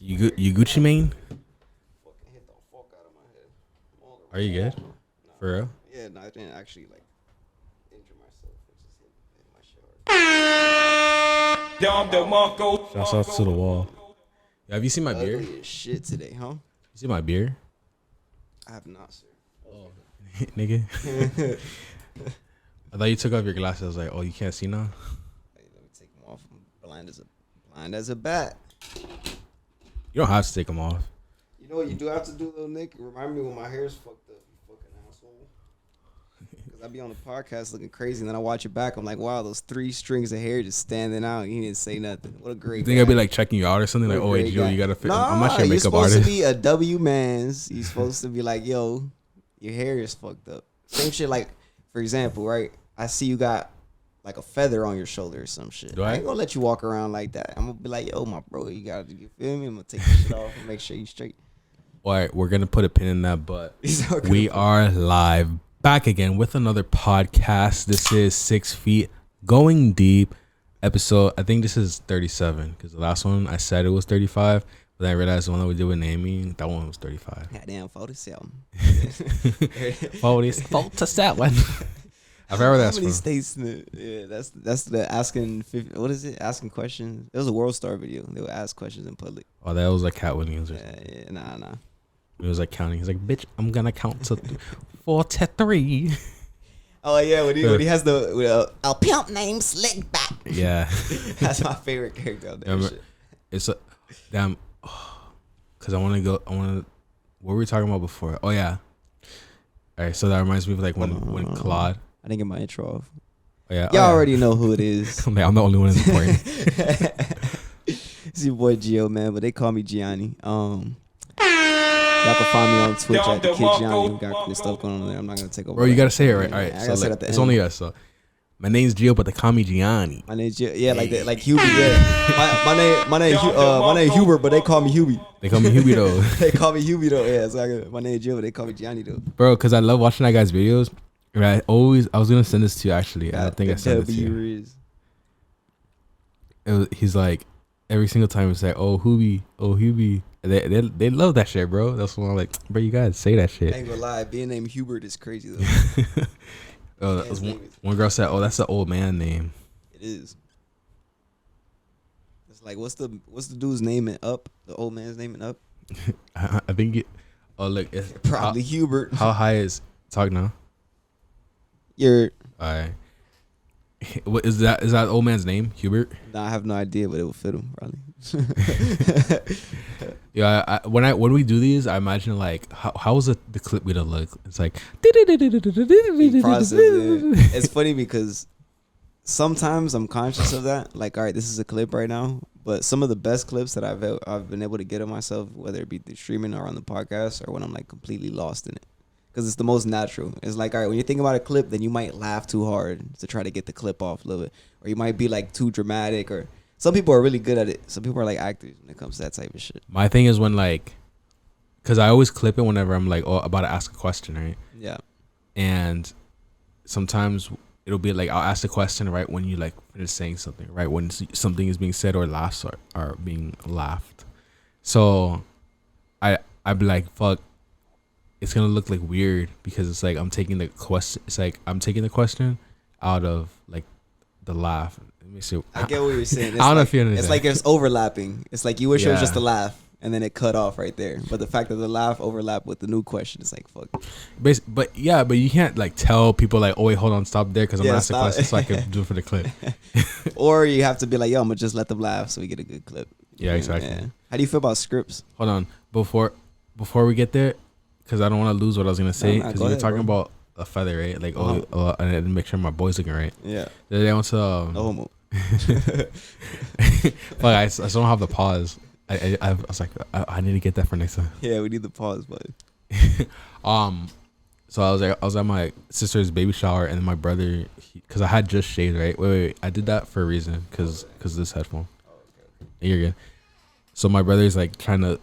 You Gucci Mane? Fucking hit the fuck out of my head. Are you good? Nah, For real? Yeah, no, I didn't actually like injure myself. I just hit my shit hard. Shouts out to the wall. Yeah, have you seen my beard? Ugly as shit today, huh? You see my beard? I have not, sir. Nigga. I thought you took off your glasses. I was like, oh, you can't see now? Hey, let me take them off. I'm blind as a bat. You don't have to take them off. You know what you do have to do, though, Nick? Remind me when my hair's fucked up, you fucking asshole. Because I be on the podcast looking crazy, and then I watch it back. I'm like, wow, those 3 strings of hair just standing out. He didn't say nothing. What a great You think guy. I'd be like checking you out or something? Like, oh, wait, Joe, you got to fit. Nah, I'm actually a you're makeup supposed artist. to be a W mans. You're supposed to be like, yo, your hair is fucked up. Same shit, like, for example, right? I see you got like a feather on your shoulder or some shit. Do I? ain't gonna let you walk around like that. I'm gonna be like, yo, my bro, you gotta, you feel me? I'm gonna take this shit off and make sure you straight. All right, we're going to put a pin in that, but we are live back again with another podcast. This is 6 Feet Going Deep episode. I think this is 37 because the last one I said it was 35, but then I realized the one that we did with Amy, that one was 35. Goddamn, 47. 47. I forgot where that's How many from. states in the, yeah, that's the asking, what is it? Asking questions. It was a World Star video. They would ask questions in public. Oh, that was like Cat Williams. Or Yeah, nah. It was like counting. He's like, bitch, I'm going to count to 43. Oh yeah, when he has the a pimp named Slickback. Yeah. That's my favorite character out there. Shit. It's a damn, because I want to go. What were we talking about before? Oh yeah. All right, so that reminds me of like when Claude. I didn't get my intro off. Oh yeah, Y'all already know who it is. I'm the only one that's important. It's your boy Gio, man, but they call me Gianni. Y'all can find me on Twitch at the Kid Gianni. We got cool stuff going on there. I'm not gonna take over. Bro, you gotta say it right. All right, I so gotta say it like, at the it's end. only us. So my name's Gio, but they call me Gianni. My name's Gio. Yeah, like that, like Hubie. Yeah, my name Hubert, but they call me Hubie. They call me Hubie though. They call me Hubie though. Yeah, so my name's Gio, but they call me Gianni though. Bro, because I love watching that guy's videos. And I was gonna send this to you actually. I think I sent it to you. He's like every single time it's like, oh Hubie. They love that shit, bro. That's why I'm like, bro, you guys say that shit. I ain't gonna lie, being named Hubert is crazy though. Oh, one girl said, oh, that's the old man name. It is. It's like, what's the dude's name in Up? The old man's name in Up? I think it. Oh look, it's Probably Hubert. How high is talk now? You're. Alright. What is that? Is that old man's name, Hubert? Nah, I have no idea, but it will fit him probably. Yeah, when we do these, I imagine like how is the clip gonna look? It's like Process it. It's funny because sometimes I'm conscious of that. Like, all right, this is a clip right now, but some of the best clips that I've been able to get of myself, whether it be through streaming or on the podcast, or when I'm like completely lost in it, because it's the most natural. It's like, all right, when you think about a clip, then you might laugh too hard to try to get the clip off a little bit, or you might be like too dramatic, or some people are really good at it. Some people are like actors when it comes to that type of shit. My thing is when like, because I always clip it whenever I'm like, oh, about to ask a question, right? Yeah. And sometimes it'll be like I'll ask the question right when you like finish saying something, right when something is being said or laughs are being laughed. So I'd be like, fuck, it's gonna look like weird because it's like I'm taking the question. It's like I'm taking the question out of like the laugh. Let me see. I get what you're saying. It's I don't know like, if you understand. It's like it's overlapping. It's like you wish it was Yeah. just a laugh and then it cut off right there. But the fact that the laugh overlapped with the new question is like, fuck. But you can't like tell people like, oh wait, hold on, stop there because I'm asking stop. questions so I can do it for the clip. Or you have to be like, yo, I'm gonna just let them laugh so we get a good clip. Yeah, exactly. Yeah. How do you feel about scripts? Hold on, before we get there, because I don't want to lose what I was gonna say. Nah, Because go you were ahead, talking bro. about a feather, right? Like, and then make sure my boy's looking right. Yeah. Then I went to No homo. like I don't have the pause. I was like, I need to get that for next time. Yeah, we need the pause, but So I was at my sister's baby shower, and my brother, because I had just shaved, right? Wait, I did that for a reason, because this headphone. You're good. So my brother's like trying to,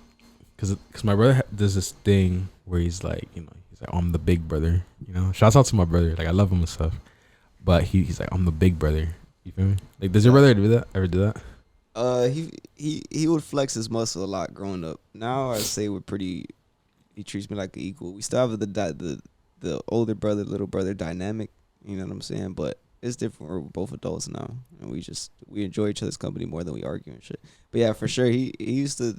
because my brother does this thing where he's like, he's like, oh, I'm the big brother, Shouts out to my brother, like I love him and stuff, but he's like, I'm the big brother. You feel me? Like, does your brother ever do that? He would flex his muscle a lot growing up. Now I say we're pretty. He treats me like an equal. We still have the older brother, little brother dynamic. You know what I'm saying? But it's different. We're both adults now, and we enjoy each other's company more than we argue and shit. But yeah, for sure, he used to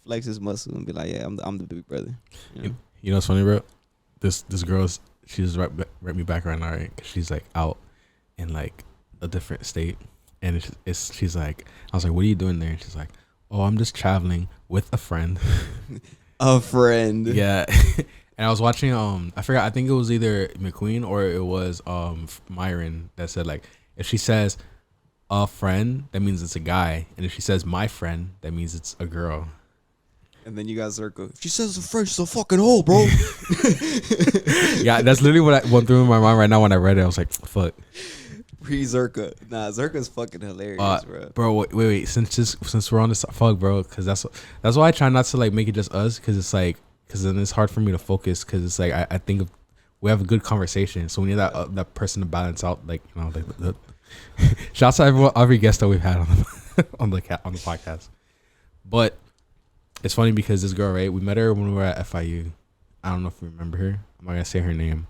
flex his muscle and be like, yeah, I'm the big brother. You know what's funny, bro? This girl's she's right me back right now, right? 'Cause she's like out in like a different state, and she's like, I was like, what are you doing there? And she's like, oh, I'm just traveling with a friend. A friend. Yeah. And I was watching I forgot, I think it was either McQueen or it was Myron that said like, if she says a friend, that means it's a guy, and if she says my friend, that means it's a girl. And then you got Zerka. If she says it's a friend, she's a fucking hoe, bro. Yeah, that's literally what went through my mind right now when I read it. I was like, fuck. Pre-Zerka. Nah, Zerka's fucking hilarious, bro. Bro, wait. Since we're on this, fuck, bro, because that's why I try not to like make it just us, because it's like, because then it's hard for me to focus, because it's like I think we have a good conversation, so we need that person to balance out, like, you know, like the shouts to every guest that we've had on the podcast. But it's funny because this girl, right? We met her when we were at FIU. I don't know if you remember her. I'm not gonna say her name,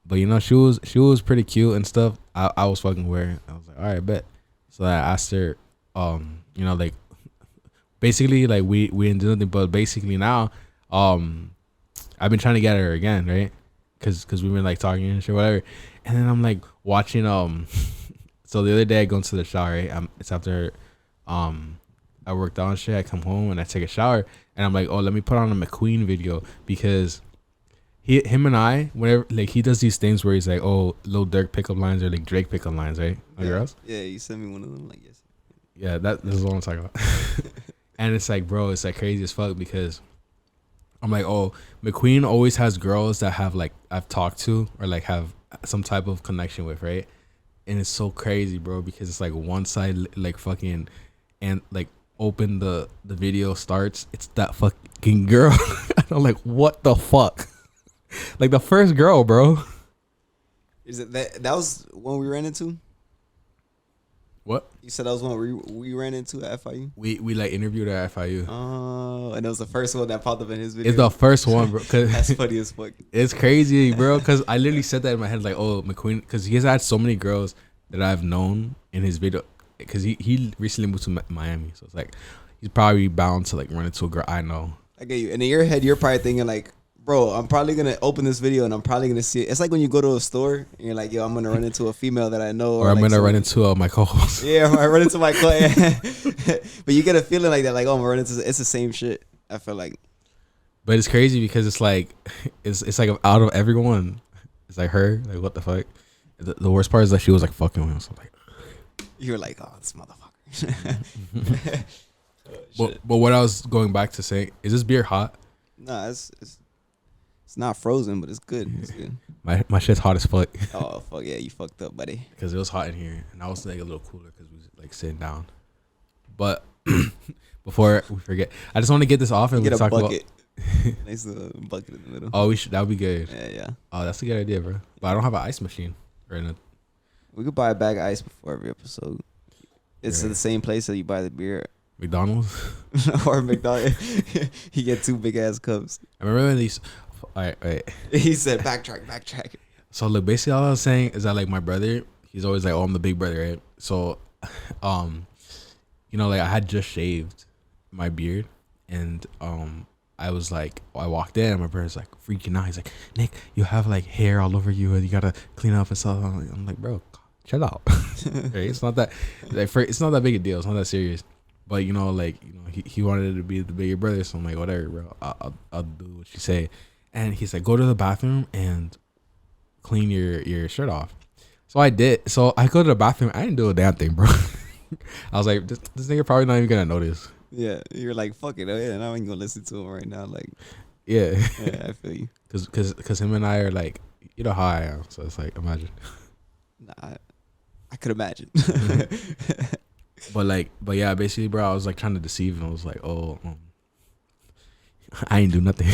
but you know, she was pretty cute and stuff. I was fucking with her. I was like, all right, bet. So I asked her, you know, like, basically, like we didn't do nothing, but basically now, I've been trying to get her again, right? Cause we've been like talking and shit, whatever. And then I'm like watching, so the other day I go into the shower, right? It's after, I worked out and shit. I come home and I take a shower, and I'm like, oh, let me put on a McQueen video, because him and I, whenever, like, he does these things where he's like, oh, Lil Durk pickup lines or like Drake pickup lines, right? Yeah, you sent me one of them, like, yes. Yeah, this is what I'm talking about. And it's like, bro, it's like crazy as fuck, because I'm like, oh, McQueen always has girls that have like I've talked to or like have some type of connection with, right? And it's so crazy, bro, because it's like one side like fucking, and like open the video starts, it's that fucking girl. And I'm like, what the fuck? Like the first girl, bro. Is it that was one we ran into? What? You said that was one we ran into at FIU? We like interviewed her at FIU. Oh, and it was the first one that popped up in his video. It's the first one, bro. That's funny as fuck. It's crazy, bro, because I literally said that in my head, like, oh, McQueen, because he has had so many girls that I've known in his video, because he recently moved to Miami, so it's like he's probably bound to like run into a girl I know. I get you. And in your head, you're probably thinking like, bro, I'm probably gonna open this video and I'm probably gonna see it. It's like when you go to a store and you're like, yo, I'm gonna run into a female that I know, or I'm like gonna run into my co-host. Yeah, I run into my co-host. But you get a feeling like that, like, oh, I'm gonna run into. It's the same shit. I feel like. But it's crazy because it's like, it's like out of everyone, it's like her. Like, what the fuck? The worst part is that she was like fucking with him. So like, you were like, oh, this motherfucker. But what I was going back to say, is this beer hot? Nah, it's not frozen, but it's good. It's good. My shit's hot as fuck. Oh fuck yeah, you fucked up, buddy. Because it was hot in here, and I was like a little cooler because we was like sitting down. But before we forget, I just want to get this off and we talk bucket. Nice little bucket in the middle. Oh, that would be good. Yeah. Oh, that's a good idea, bro. But I don't have an ice machine right now. We could buy a bag of ice before every episode. It's the same place that you buy the beer. McDonald's. Or McDonald's. You get 2 big ass cups. I remember when these. All right. He said backtrack. So look, basically all I was saying is that like my brother, he's always like, oh, I'm the big brother, right? So, you know, like I had just shaved my beard, and I was like, I walked in and my brother's like freaking out. He's like, Nick, you have like hair all over you and you gotta clean up and stuff. I'm like, bro, chill out. Right? It's not that like it's not that big a deal. It's not that serious. But you know, like, you know, he wanted to be the bigger brother, so I'm like, whatever, bro. I'll do what you say. And he's like, go to the bathroom and clean your shirt off. So I did. So I go to the bathroom. I didn't do a damn thing, bro. I was like, this nigga probably not even gonna notice. Yeah, you're like, fuck it. Oh yeah, now I'm gonna listen to him right now. Like, yeah, I feel you. Cause him and I are like, you know how I am. So it's like, imagine. Nah, I could imagine. But yeah, basically, bro, I was like trying to deceive him. I was like, oh, I ain't do nothing.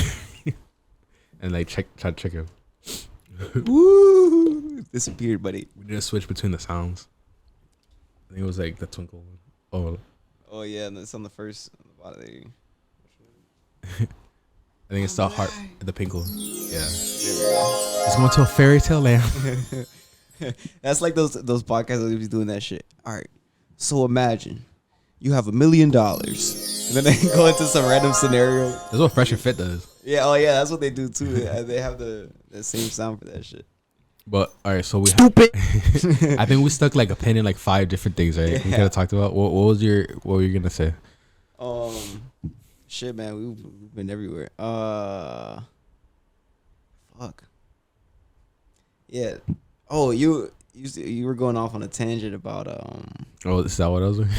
And like try to check him. Woo! Disappeared, buddy. We did a switch between the sounds. I think it was like the twinkle one. Oh, Oh yeah, and it's on the first. On the bottom. I think it's the heart, the pink one. Yeah. There we go. It's going to a fairy tale land. That's like those podcasts that be doing that shit. All right. So imagine you have $1 million, and then they go into some random scenario. That's what Fresh and Fit does. Yeah. Oh yeah, that's what they do too. They have the same sound for that shit. But all right, so we Stupid. I think we stuck like a pin in like 5 different things, right? We could have talked about what were you gonna say? Shit, man, we've been everywhere. Fuck. Yeah. Oh, you were going off on a tangent about Oh, is that what I was doing?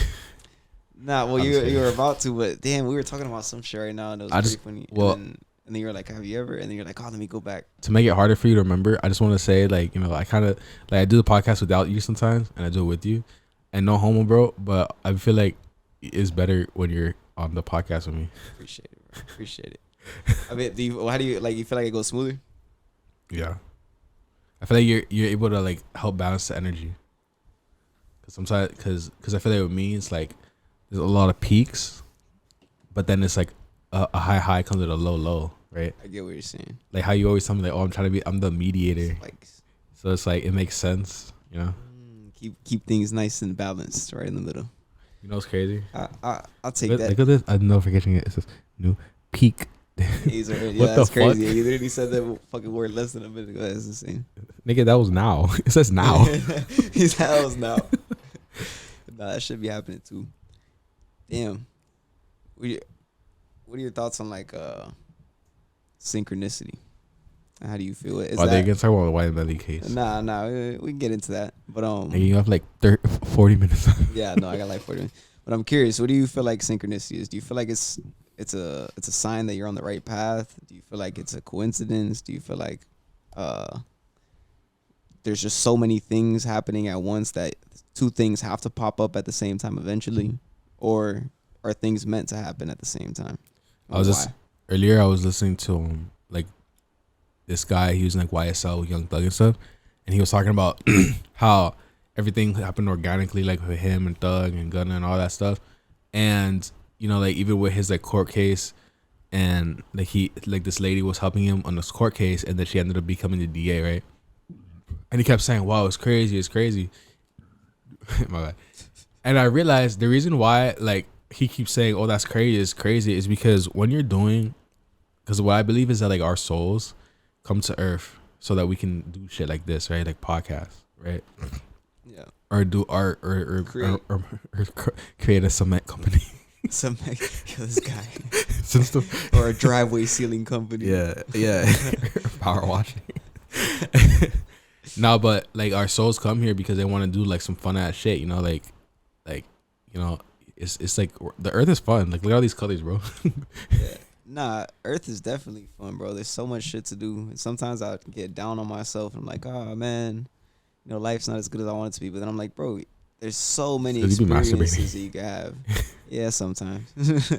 Nah, well, you were about to, but damn, we were talking about some shit right now, and it was pretty funny. Well, and then you were like, "Have you ever?" And then you're like, "Oh, let me go back." To make it harder for you to remember, I just want to say, like, you know, I kind of like I do the podcast without you sometimes, and I do it with you, and no homo, bro. But I feel like it's better when you're on the podcast with me. Appreciate it, bro. Appreciate it. I mean, how do you like? You feel like it goes smoother? Yeah, I feel like you're able to like help balance the energy. Cause sometimes, cause I feel like with me, it's like there's a lot of peaks, but then it's like a high comes with a low, right? I get what you're saying. Like how you always tell me, like, oh, I'm the mediator. Like, so it's like it makes sense, you know. Keep things nice and balanced, right in the middle. You know what's crazy? I'll take that. Look at this. I know forgetting it. It says new peak. Yeah, that's crazy. He literally said that fucking word less than a minute ago. That's insane. Nigga, that was now. It says now. He said that was now. Nah, that should be happening too. Damn. What are your thoughts on like synchronicity? How do you feel it? Are they gonna talk about the white belly case? Nah, we can get into that. But you have like 40 minutes. Yeah, no, I got like 40 minutes. But I'm curious, what do you feel like synchronicity is? Do you feel like it's a sign that you're on the right path? Do you feel like it's a coincidence? Do you feel like there's just so many things happening at once that 2 things have to pop up at the same time eventually? Or are things meant to happen at the same time? Earlier I was listening to like this guy, he was in like YSL, Young Thug and stuff, and he was talking about how everything happened organically, like with him and Thug and Gunna and all that stuff. And you know, like even with his like court case, and like this lady was helping him on this court case, and then she ended up becoming the DA, right? And he kept saying, "Wow, it's crazy." My bad. And I realized the reason why like he keeps saying, "Oh, that's crazy," is because when you're doing, because what I believe is that like our souls come to Earth so that we can do shit like this, right? Like podcasts, right? Yeah. Or do art, or create a cement company. Cement, this guy. Or a driveway ceiling company. Yeah. Power washing. No, but like our souls come here because they want to do like some fun ass shit, you know, like you know, it's like the Earth is fun. Like look at all these colors, bro. Yeah. Nah, Earth is definitely fun, bro. There's so much shit to do. And sometimes I get down on myself and I'm like, oh man, you know, life's not as good as I want it to be. But then I'm like, bro, there's so many experiences that you can have. Yeah, sometimes.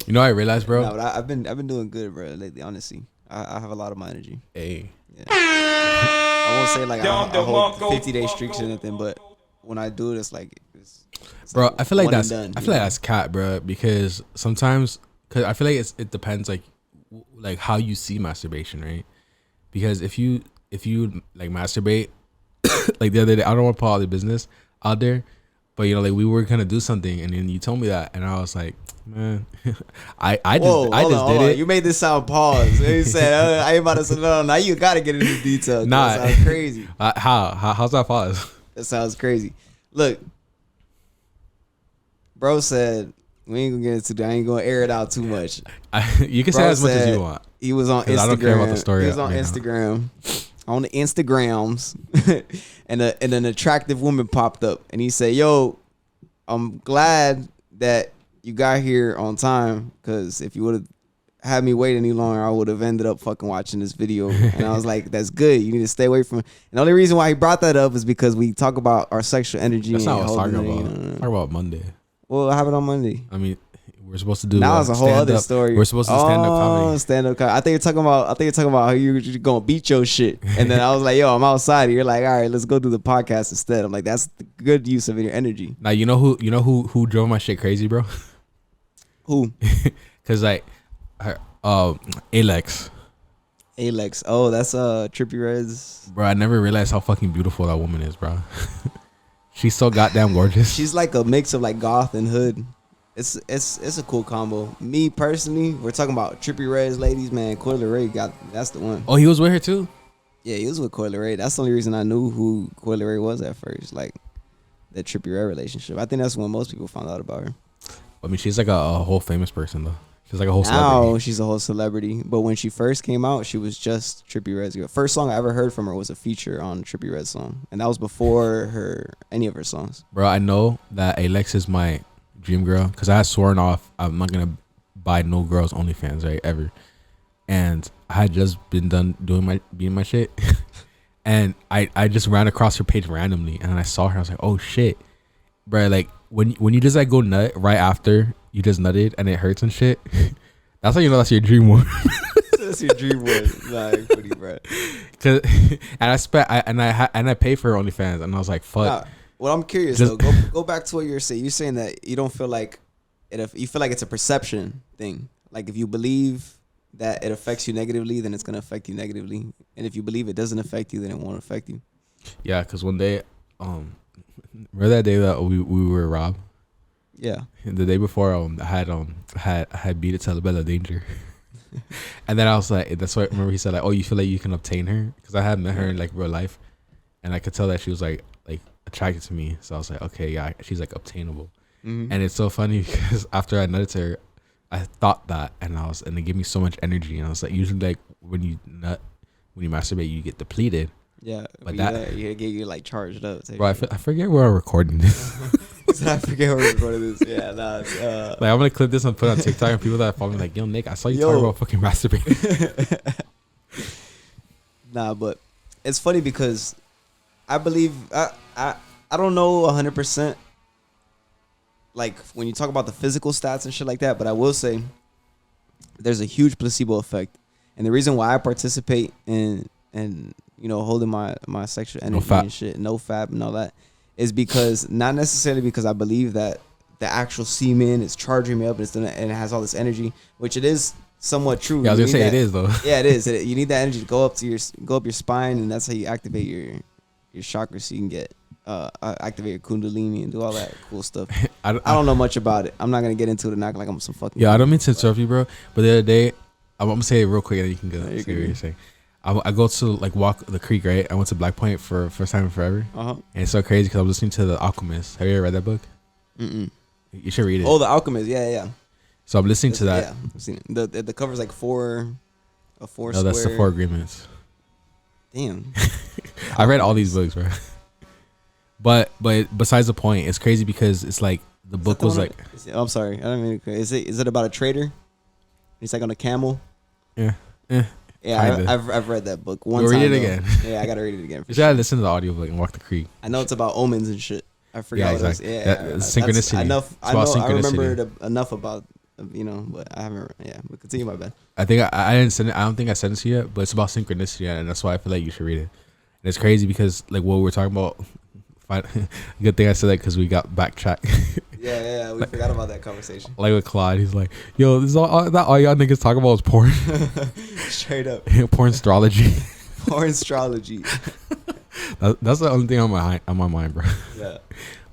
You know, I realized, bro. No, but I've been doing good, bro, lately. Honestly, I have a lot of my energy. Hey. Yeah. I won't say like I hold 50-day streaks or anything, but when I do it, it's like, bro, like I feel like done, that's cat, bro. Because sometimes, because I feel like it depends like how you see masturbation, right? Because if you like masturbate, like the other day, I don't want to put all the business out there, but you know, like we were gonna do something, and then you told me that, and I was like, man, I just did it. You made this sound pause. You said I ain't about to say no. Now you gotta get into detail. Nah, that sounds crazy. How's that pause? That sounds crazy. Look, bro said we ain't gonna get into that. I ain't gonna air it out too much. You can say as much as you want. He was on Instagram. I don't care about the story. He was on Instagram. On the Instagrams, and an attractive woman popped up, and he said, "Yo, I'm glad that you got here on time, because if you would have had me wait any longer, I would have ended up fucking watching this video." And I was like, "That's good. You need to stay away from it." And the only reason why he brought that up is because we talk about our sexual energy. That's not what I was talking about. Talk about Monday. Well, what happened on Monday? I mean, we're supposed to do. Now it's a whole other story. We're supposed to stand up comedy. Stand up comedy. I think you're talking about how you're gonna beat your shit. And then I was like, yo, I'm outside. And you're like, all right, let's go do the podcast instead. I'm like, that's the good use of your energy. Now you know who drove my shit crazy, bro. Who? Cause like, Alex. Alex. Oh, that's Trippie Redd's. Bro, I never realized how fucking beautiful that woman is, bro. She's so goddamn gorgeous. She's like a mix of like goth and hood. It's a cool combo. Me personally, we're talking about Trippie Redd's ladies, man. Coi Leray that's the one. Oh, he was with her too? Yeah, he was with Coi Leray. That's the only reason I knew who Coi Leray was at first. Like that Trippie Redd relationship. I think that's when most people found out about her. I mean, she's like a whole famous person though. She's like a whole celebrity. Now she's a whole celebrity. But when she first came out, she was just Trippie Redd's girl. First song I ever heard from her was a feature on Trippie Redd's song. And that was before any of her songs. Bro, I know that Alex is my dream girl because I had sworn off I'm not gonna buy no girls OnlyFans, right, ever. And I had just been done being my shit. And I just ran across her page randomly and I saw her. I was like, oh shit. Bro, like when you just like go nut right after you just nutted and it hurts and shit, that's how you know that's your dream one. That's your dream one. Nah, pretty bro. Cause and I pay for her OnlyFans and I was like, fuck. Nah, well, I'm curious though. Go back to what you're saying. You're saying that you don't feel like it. If you feel like it's a perception thing, like if you believe that it affects you negatively, then it's gonna affect you negatively, and if you believe it doesn't affect you, then it won't affect you. Yeah, cause one day, remember that day that we were robbed? Yeah. And the day before, I had beat it to Bella Danger. And then I was like, that's what, remember he said like, oh, you feel like you can obtain her? Because I had met her in like real life, and I could tell that she was like attracted to me. So I was like, okay, yeah, she's like obtainable. Mm-hmm. And it's so funny because after I nutted to her, I thought that, and it gave me so much energy. And I was like, usually like when you masturbate, you get depleted. Yeah, but you get you like charged up. Bro, I forget where I'm recording this. I forget where we're recording this. Yeah, nah. Like I'm gonna clip this and put it on TikTok, and people that follow me like, yo, Nick, I saw you talking about fucking masturbating. Nah, but it's funny because I believe I don't know 100%. Like when you talk about the physical stats and shit like that, but I will say there's a huge placebo effect, and the reason why I participate in holding my sexual energy and shit, no fap and all that, is because not necessarily because I believe that the actual semen is charging me up and it has all this energy, which it is somewhat true. Yeah, I was gonna say it is though. Yeah, it is. You need that energy to go up your spine, and that's how you activate your chakras, so you can get activate your kundalini and do all that cool stuff. I don't know much about it. I'm not gonna get into it and act like I'm some fucking. Yeah, I don't mean to interrupt you, bro. But the other day, I'm gonna say it real quick and then you can go. Say what you're saying. I go to like walk the creek, right? I went to Black Point for first time in forever. And it's so crazy because I'm listening to The Alchemist. Have you ever read that book? Mm-mm. You should read it. Oh, The Alchemist. Yeah. So I'm listening to that. Yeah, I've seen it. The cover's like four. No, square. That's the 4 Agreements. Damn. I read all these books, bro. But besides the point, it's crazy because it's like the book was like. I'm sorry, I don't mean. Is it about a trader? He's like on a camel. Yeah. Yeah, I've read that book once. Read it again. Yeah, I gotta read it again. You gotta listen to the audiobook and walk the creek. I know it's about omens and shit. I forgot. Yeah, exactly. Synchronicity. Enough. I remember enough about but I haven't. Yeah, but continue. My bad. I think I didn't send it. I don't think I sent it to you yet, but it's about synchronicity, and that's why I feel like you should read it. And it's crazy because like what we're talking about. Good thing I said that because we got backtracked. Yeah, we forgot about that conversation. Like with Claude, he's like, "Yo, this is all y'all niggas talk about is porn." Straight up. Porn astrology. Porn astrology. That's the only thing on my mind, bro. Yeah.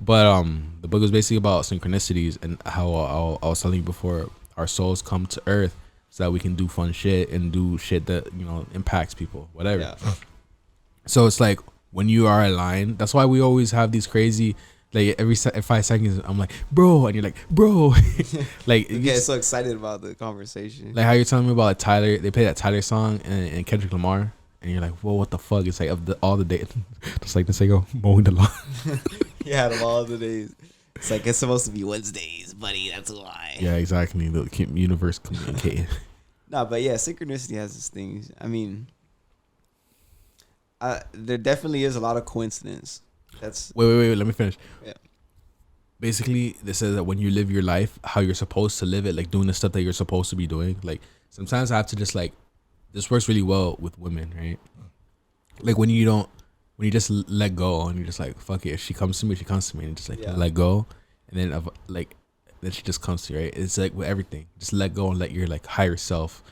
But the book was basically about synchronicities and how I was telling you before, our souls come to Earth so that we can do fun shit and do shit that impacts people, whatever. Yeah. So it's like when you are aligned, that's why we always have these crazy. Like every 5 seconds, I'm like, bro, and you're like, bro, like you get so excited about the conversation. Like how you're telling me about like Tyler, they play that Tyler song and Kendrick Lamar, and you're like, whoa, what the fuck? It's like of all the days, just like this, they go mowing the lawn. Yeah, of all the days, it's like it's supposed to be Wednesdays, buddy. That's why. Yeah, exactly. The universe communicating. Nah, but yeah, synchronicity has its things. I mean, there definitely is a lot of coincidence. That's wait. Let me finish. Yeah. basically they said that when you live your life how you're supposed to live it, like doing the stuff that you're supposed to be doing, like sometimes I have to just like, this works really well with women, right? Like when you just let go and you're just like, fuck it, if she comes to me, she comes to me, and just like let go, and then like then she just comes to you, right? It's like with everything, just let go and let your like higher self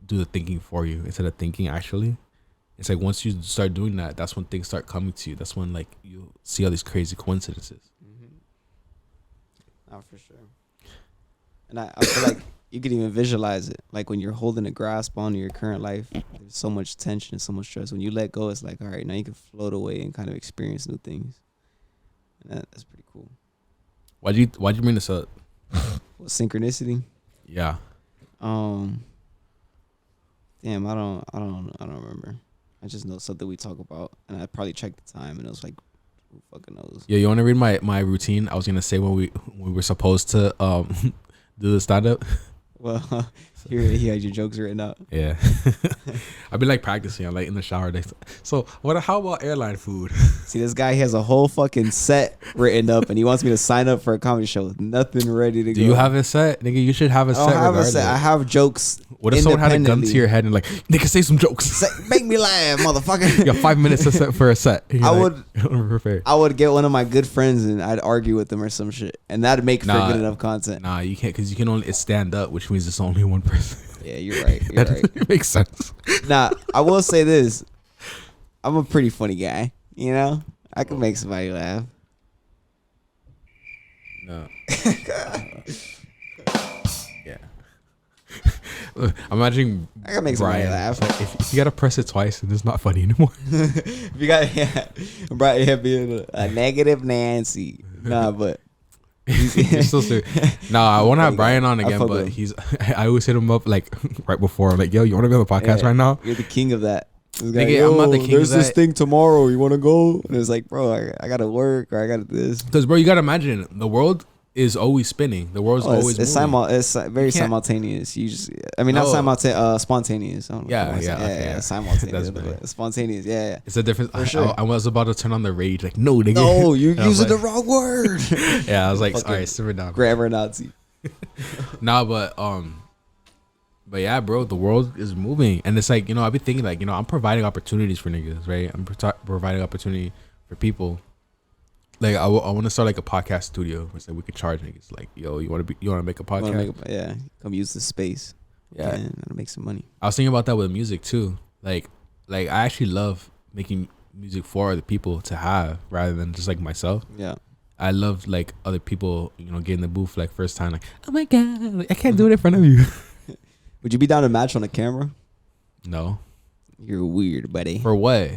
do the thinking for you instead of thinking actually. It's like once you start doing that, that's when things start coming to you. That's when like you see all these crazy coincidences. Oh, for sure. And I feel like you can even visualize it. Like when you're holding a grasp onto your current life, there's so much tension, so much stress. When you let go, it's like, all right, now you can float away and kind of experience new things. And that's pretty cool. Why'd you bring this up? What, synchronicity? Yeah. Damn, I don't remember. I just know something we talk about, and I probably checked the time, and it was like, who fucking knows? Yeah, you want to read my routine? I was gonna say when we were supposed to do the stand up. Well, he had your jokes written out. Yeah. I've been like practicing. I'm like in the shower. So how about airline food? See, this guy, he has a whole fucking set written up, and he wants me to sign up for a comedy show with nothing ready to go. Do you have a set, nigga? You should have a set. I have jokes. What if someone had a gun to your head and like, nigga, say some jokes? Make me laugh, motherfucker. You got 5 minutes to set for a set. I would get one of my good friends and I'd argue with them or some shit, and that'd make for good enough content. Nah, you can't, because you can only stand up, which means it's only one person. Yeah, you're right. You're right. It makes sense. Nah, I will say this. I'm a pretty funny guy. You know, I can make somebody laugh. No. Yeah. I'm imagining I can make somebody laugh. Like, if you gotta press it twice and it's not funny anymore. If you got Brian being a negative Nancy. Nah, but you're still serious. Nah, I want to have Brian on again, but I always hit him up like right before. I'm like, yo, you want to be on the podcast right now? You're the king of that. Nigga, I'm not the king there's of this that. thing tomorrow. You want to go? And it's like, bro, I gotta work or I gotta this. Because bro, you gotta imagine the world is always spinning. The world's always moving. It's very simultaneous. You just, I mean, not simultaneous, spontaneous. I don't know yeah, simultaneous. Spontaneous. Yeah. It's a difference. For sure. I was about to turn on the rage. Like, no, nigga. No, you're using the wrong word. Yeah, I was like, all right, simmer down. Grammar Nazi. Nah, but yeah, bro, the world is moving, and it's like, I've been thinking like, I'm providing opportunities for niggas, right? I'm providing opportunity for people. Like I want to start like a podcast studio where we could charge niggas. Like, yo, you want to make a podcast? Come use the space. Yeah, that'll make some money. I was thinking about that with music too. Like I actually love making music for other people to have rather than just like myself. Yeah, I love like other people, getting the booth like first time. Like, oh my god, like, I can't do it in front of you. Would you be down to match on a camera? No. You're weird, buddy. For what?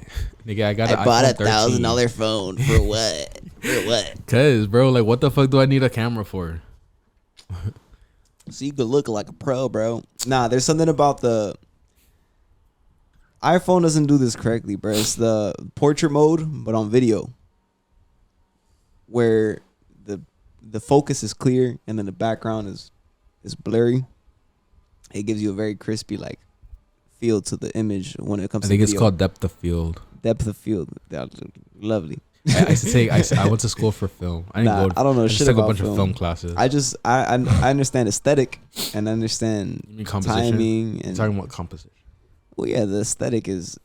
Nigga, I bought a $1,000 phone. For what? For what? Cause, bro, like, what the fuck do I need a camera for? So you could look like a pro, bro. Nah, there's something about the iPhone doesn't do this correctly, bro. It's the portrait mode, but on video, where the focus is clear and then the background is blurry. It gives you a very crispy like feel to the image when it comes to video. I think it's called depth of field. Depth of field. That's lovely. I went to school for film. I don't know shit about a bunch of film classes. I understand aesthetic and I understand timing and talking about composition. Well, yeah, the aesthetic is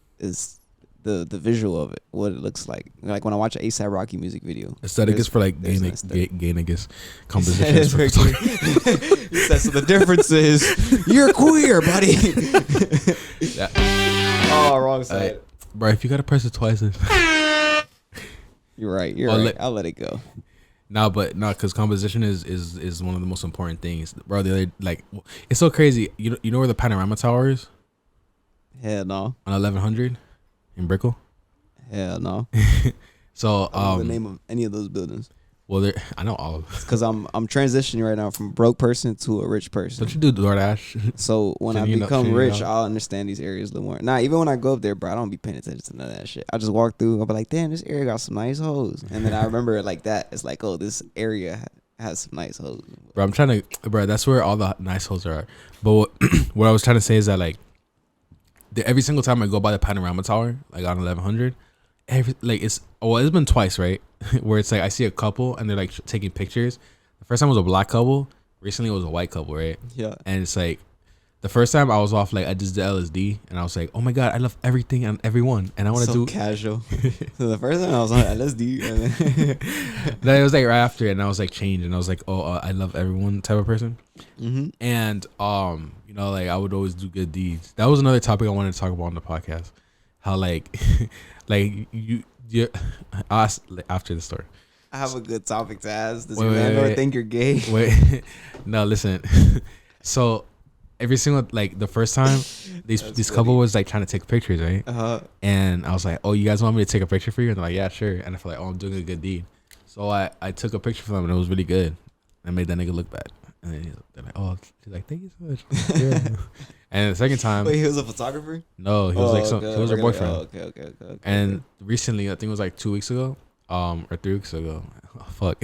the visual of it, what it looks like. Like when I watch an A$AP Rocky music video. Aesthetic is for like gay niggas. Composition is for so the difference is you're queer, buddy. Yeah. Oh, wrong side. Bro, if you gotta press it twice, you're right. You're right. I'll let it go. Because composition is one of the most important things, bro. It's so crazy. You know where the Panorama Tower is? Hell no. On 1100 in Brickell? Hell no. So I don't know the name of any of those buildings. Well, I know all of them. Because I'm transitioning right now from broke person to a rich person. Don't you do DoorDash? So when I become rich, I'll understand these areas a little more. Nah, even when I go up there, bro, I don't be paying attention to none of that shit. I just walk through. I'll be like, damn, this area got some nice hoes. And then I remember it like that. It's like, oh, this area has some nice hoes. Bro, that's where all the nice hoes are. But what I was trying to say is that like, every single time I go by the Panorama Tower, like on 1100, it's been twice, right? where it's like I see a couple and they're like taking pictures. The first time was a black couple. Recently it was a white couple, right? Yeah. And it's like the first time I was off, like I just did LSD, and I was like, oh my god, I love everything and everyone, and I want to so do casual. So the first time I was on LSD, and then it was like right after it, and I was like changed, and I was like, oh, I love everyone type of person. mm-hmm. And you know, like I would always do good deeds. That was another topic I wanted to talk about on the podcast. How like like you asked like, after the story. I have a good topic to ask. Does Wait, your landlord wait. think you're gay? Wait, no, listen. So every single like the first time this couple was like trying to take pictures, right? And I was like, oh, you guys want me to take a picture for you? And they're like, yeah, sure. And I feel like, oh, I'm doing a good deed. So I took a picture for them, and it was really good. I made that nigga look bad. And then they're like, oh, she's like, thank you so much. Yeah. And the second time, wait, he was a photographer? No, he was like he was her boyfriend. Okay. And recently, I think it was like 2 weeks ago, or 3 weeks ago. Oh, fuck.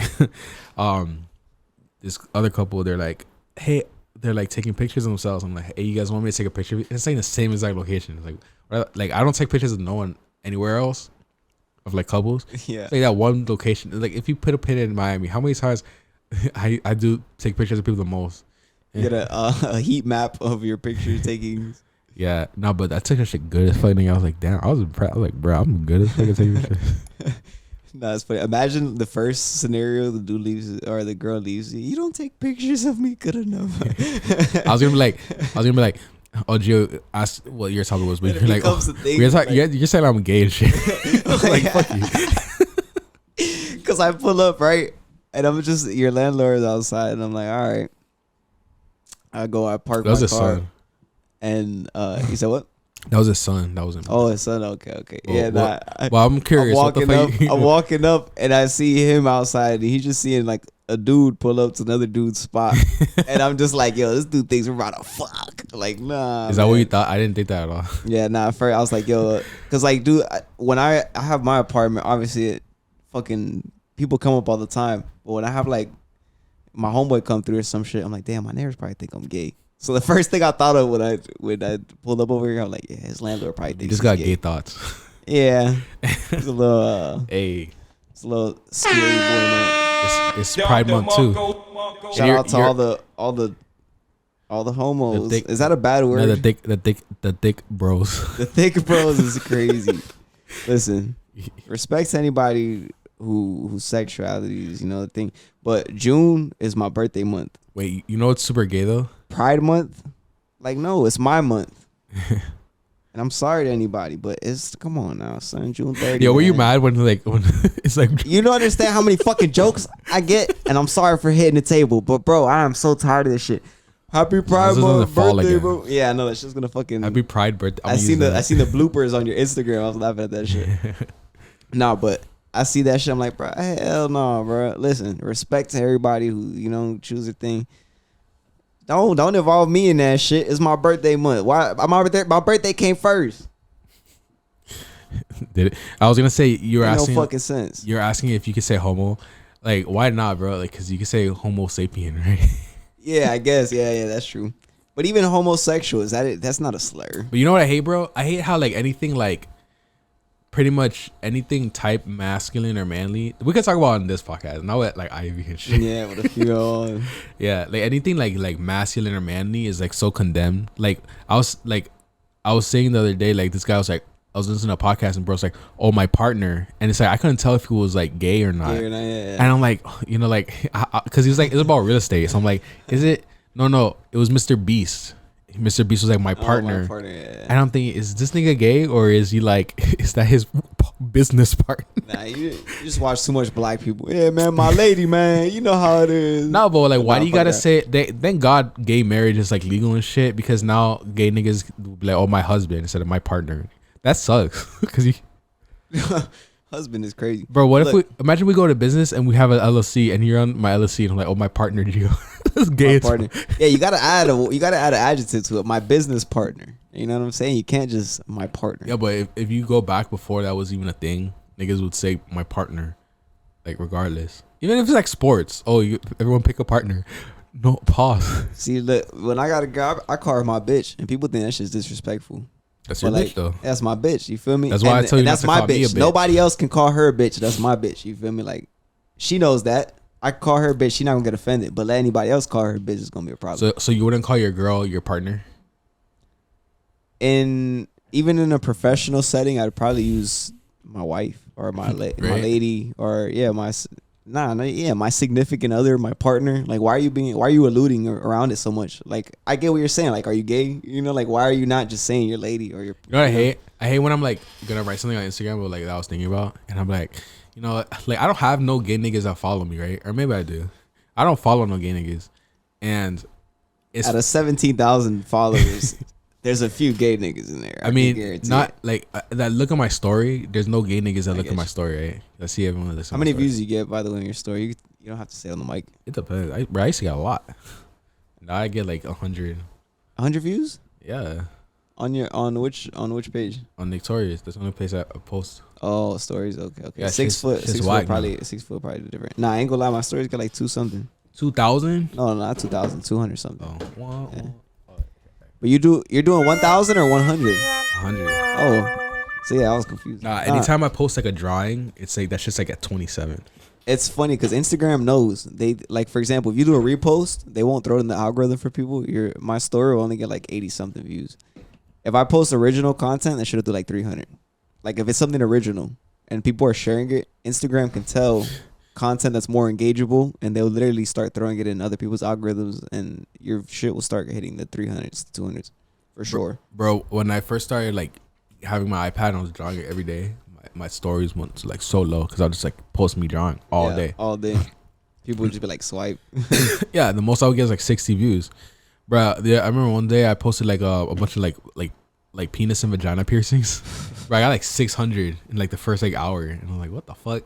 This other couple, they're like, hey, they're like taking pictures of themselves. I'm like, hey, you guys want me to take a picture? It's like the same exact location. It's like I don't take pictures of no one anywhere else of like couples. Yeah. It's like that one location. Like if you put a pin in Miami, how many times I do take pictures of people the most? You get a heat map of your picture taking. Yeah, no, but I took that shit good as fucking. I was like, damn, I was impressed. I was like, bro, I'm good as fucking taking pictures. No, it's funny. Imagine the first scenario: the dude leaves or the girl leaves you. You don't take pictures of me good enough. I was gonna be like, oh, Gio, ask what your topic was, but you're like, oh, you're saying I'm gay and shit. I was like, fuck you. Because I pull up right, and I'm just your landlord's outside, and I'm like, all right. I park my car. Son. And he said, what? That was his son. That wasn't. Oh, his son. Okay. Well, Yeah. Well, I'm curious. I'm walking up, and I see him outside, and he's just seeing like a dude pull up to another dude's spot, and I'm just like, yo, this dude thinks we're about to fuck. Like, nah. Is that what you thought? I didn't think that at all. Yeah, nah. First, I was like, yo, because like, dude, when I have my apartment, obviously, fucking people come up all the time, but when I have like my homeboy come through or some shit, I'm like, damn, my neighbors probably think I'm gay. So the first thing I thought of when I pulled up over here, I'm like, yeah, his landlord probably thinks you just got gay thoughts. Yeah, it's a little hey, it's a little scary boy, man. It's Pride Month too. Shout out to all the homos. Is that a bad word? No, the thick bros. The thick bros is crazy. Listen, respect to anybody whose sexuality is, the thing. But June is my birthday month. Wait, you know what's super gay though? Pride month? Like, no, it's my month. And I'm sorry to anybody, but come on now, son. June 30th. Yo, were you mad when it's like you don't understand how many fucking jokes I get, and I'm sorry for hitting the table, but bro, I am so tired of this shit. Happy Pride month, birthday, bro. Yeah, I know that's just gonna fucking Happy Pride birthday. I seen the bloopers on your Instagram. I was laughing at that shit. Nah, but I see that shit. I'm like, bro, hell no, bro. Listen, respect to everybody who choose a thing. Don't involve me in that shit. It's my birthday month. Why? My birthday came first. Did it? I was gonna say you were asking. No fucking sense. You're asking if you could say homo. Like, why not, bro? Like, cause you could say homo sapien, right? Yeah, I guess. Yeah, that's true. But even homosexual, is that it? That's not a slur. But you know what I hate, bro? I hate how like anything like pretty much anything type masculine or manly, we could talk about on this podcast. Not with like Ivy and shit. Yeah, with a few on. Yeah, like anything like masculine or manly is like so condemned. Like I was saying the other day, like this guy was like, I was listening to a podcast and bro's like, oh, my partner, and it's like I couldn't tell if he was like gay or not. Yeah. And I'm like, because he was like, it's about real estate. So I'm like, is it? No, it was Mr. Beast. Mr. Beast was like my partner. Yeah. And I'm thinking, is this nigga gay or is he like, is that his business partner? Nah, you just watch too much black people. Yeah, man, my lady, man, you know how it is. No, but like, why do you gotta say? Thank God, gay marriage is like legal and shit, because now gay niggas be like, oh, my husband instead of my partner. That sucks because you. Husband is crazy, bro. What if imagine we go to business and we have an LLC and you're on my LLC and I'm like, oh, my partner, Gio. That's gay. Partner. Yeah, you gotta add an adjective to it. My business partner. You know what I'm saying? You can't just my partner. Yeah, but if you go back before that was even a thing, niggas would say my partner, like regardless. Even if it's like sports, everyone pick a partner. No, pause. See, look, when I got a guy, I call her my bitch, and people think that shit's disrespectful. That's your bitch though. That's my bitch. You feel me? That's why I tell you not that's to my call me a bitch. bitch. Nobody else can call her a bitch. That's my bitch. You feel me? Like she knows that. I call her a bitch. She not gonna get offended. But let anybody else call her a bitch, it's gonna be a problem. So you wouldn't call your girl your partner? Even in a professional setting, I'd probably use my wife or my Right. my lady or my significant other, my partner. Like, why are you alluding around it so much? Like, I get what you're saying. Like, are you gay? You know, like, why are you not just saying your lady or your? You know what I hate? I hate when I'm like gonna write something on Instagram, but like that I was thinking about, and I'm like, you know, like I don't have no gay niggas that follow me, right? Or maybe I do. I don't follow no gay niggas, and it's Out of 17,000 followers, there's a few gay niggas in there. I mean, not like that. Look at my story. There's no gay niggas that look at my you. story, right? I see everyone that looks. How many views you get, by the way, on your story? You don't have to say it on the mic. It depends. I used to get a lot. Now I get like 100. 100 views Yeah, on which page? on Torius. That's the only place I post. Oh, stories. Okay. Yeah, 6 foot. shit's 6 whack foot probably. 6 foot probably different. Nah, I ain't gonna lie. My stories got like 2 something. 2,000. No, not 2,000. 200 something. Oh, wow. Yeah. But you're doing 1,000 or 100? 100. Oh, so yeah, I was confused. Nah, anytime I post like a drawing, it's like that's just like at 27. It's funny because Instagram knows they like. For example, if you do a repost, they won't throw it in the algorithm for people. My story will only get like 80 something views. If I post original content, that should do like 300. Like if it's something original and people are sharing it, Instagram can tell content that's more engageable, and they'll literally start throwing it in other people's algorithms, and your shit will start hitting the 300s, 200s for sure. Bro, when I first started like having my iPad and I was drawing it every day, my stories went to like so low because I would just like post me drawing all day. People would just be like swipe. Yeah, the most I would get is like 60 views. Bro, yeah, I remember one day I posted like a bunch of like penis and vagina piercings. Bro, I got like 600 in like the first like hour, and I'm like, what the fuck?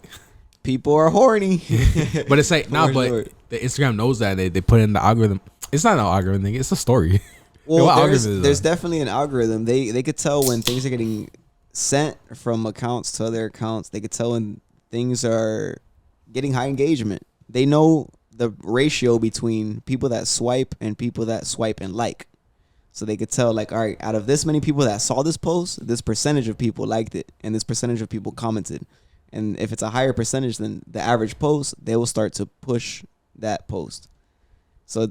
People are horny. But it's like but the Instagram knows that they put in the algorithm. It's not an algorithm thing. It's a story. Well, there's definitely an algorithm. They could tell when things are getting sent from accounts to other accounts. They could tell when things are getting high engagement. They know the ratio between people that swipe and people that swipe and like. So they could tell, like, all right, out of this many people that saw this post, this percentage of people liked it, and this percentage of people commented. And if it's a higher percentage than the average post, they will start to push that post. So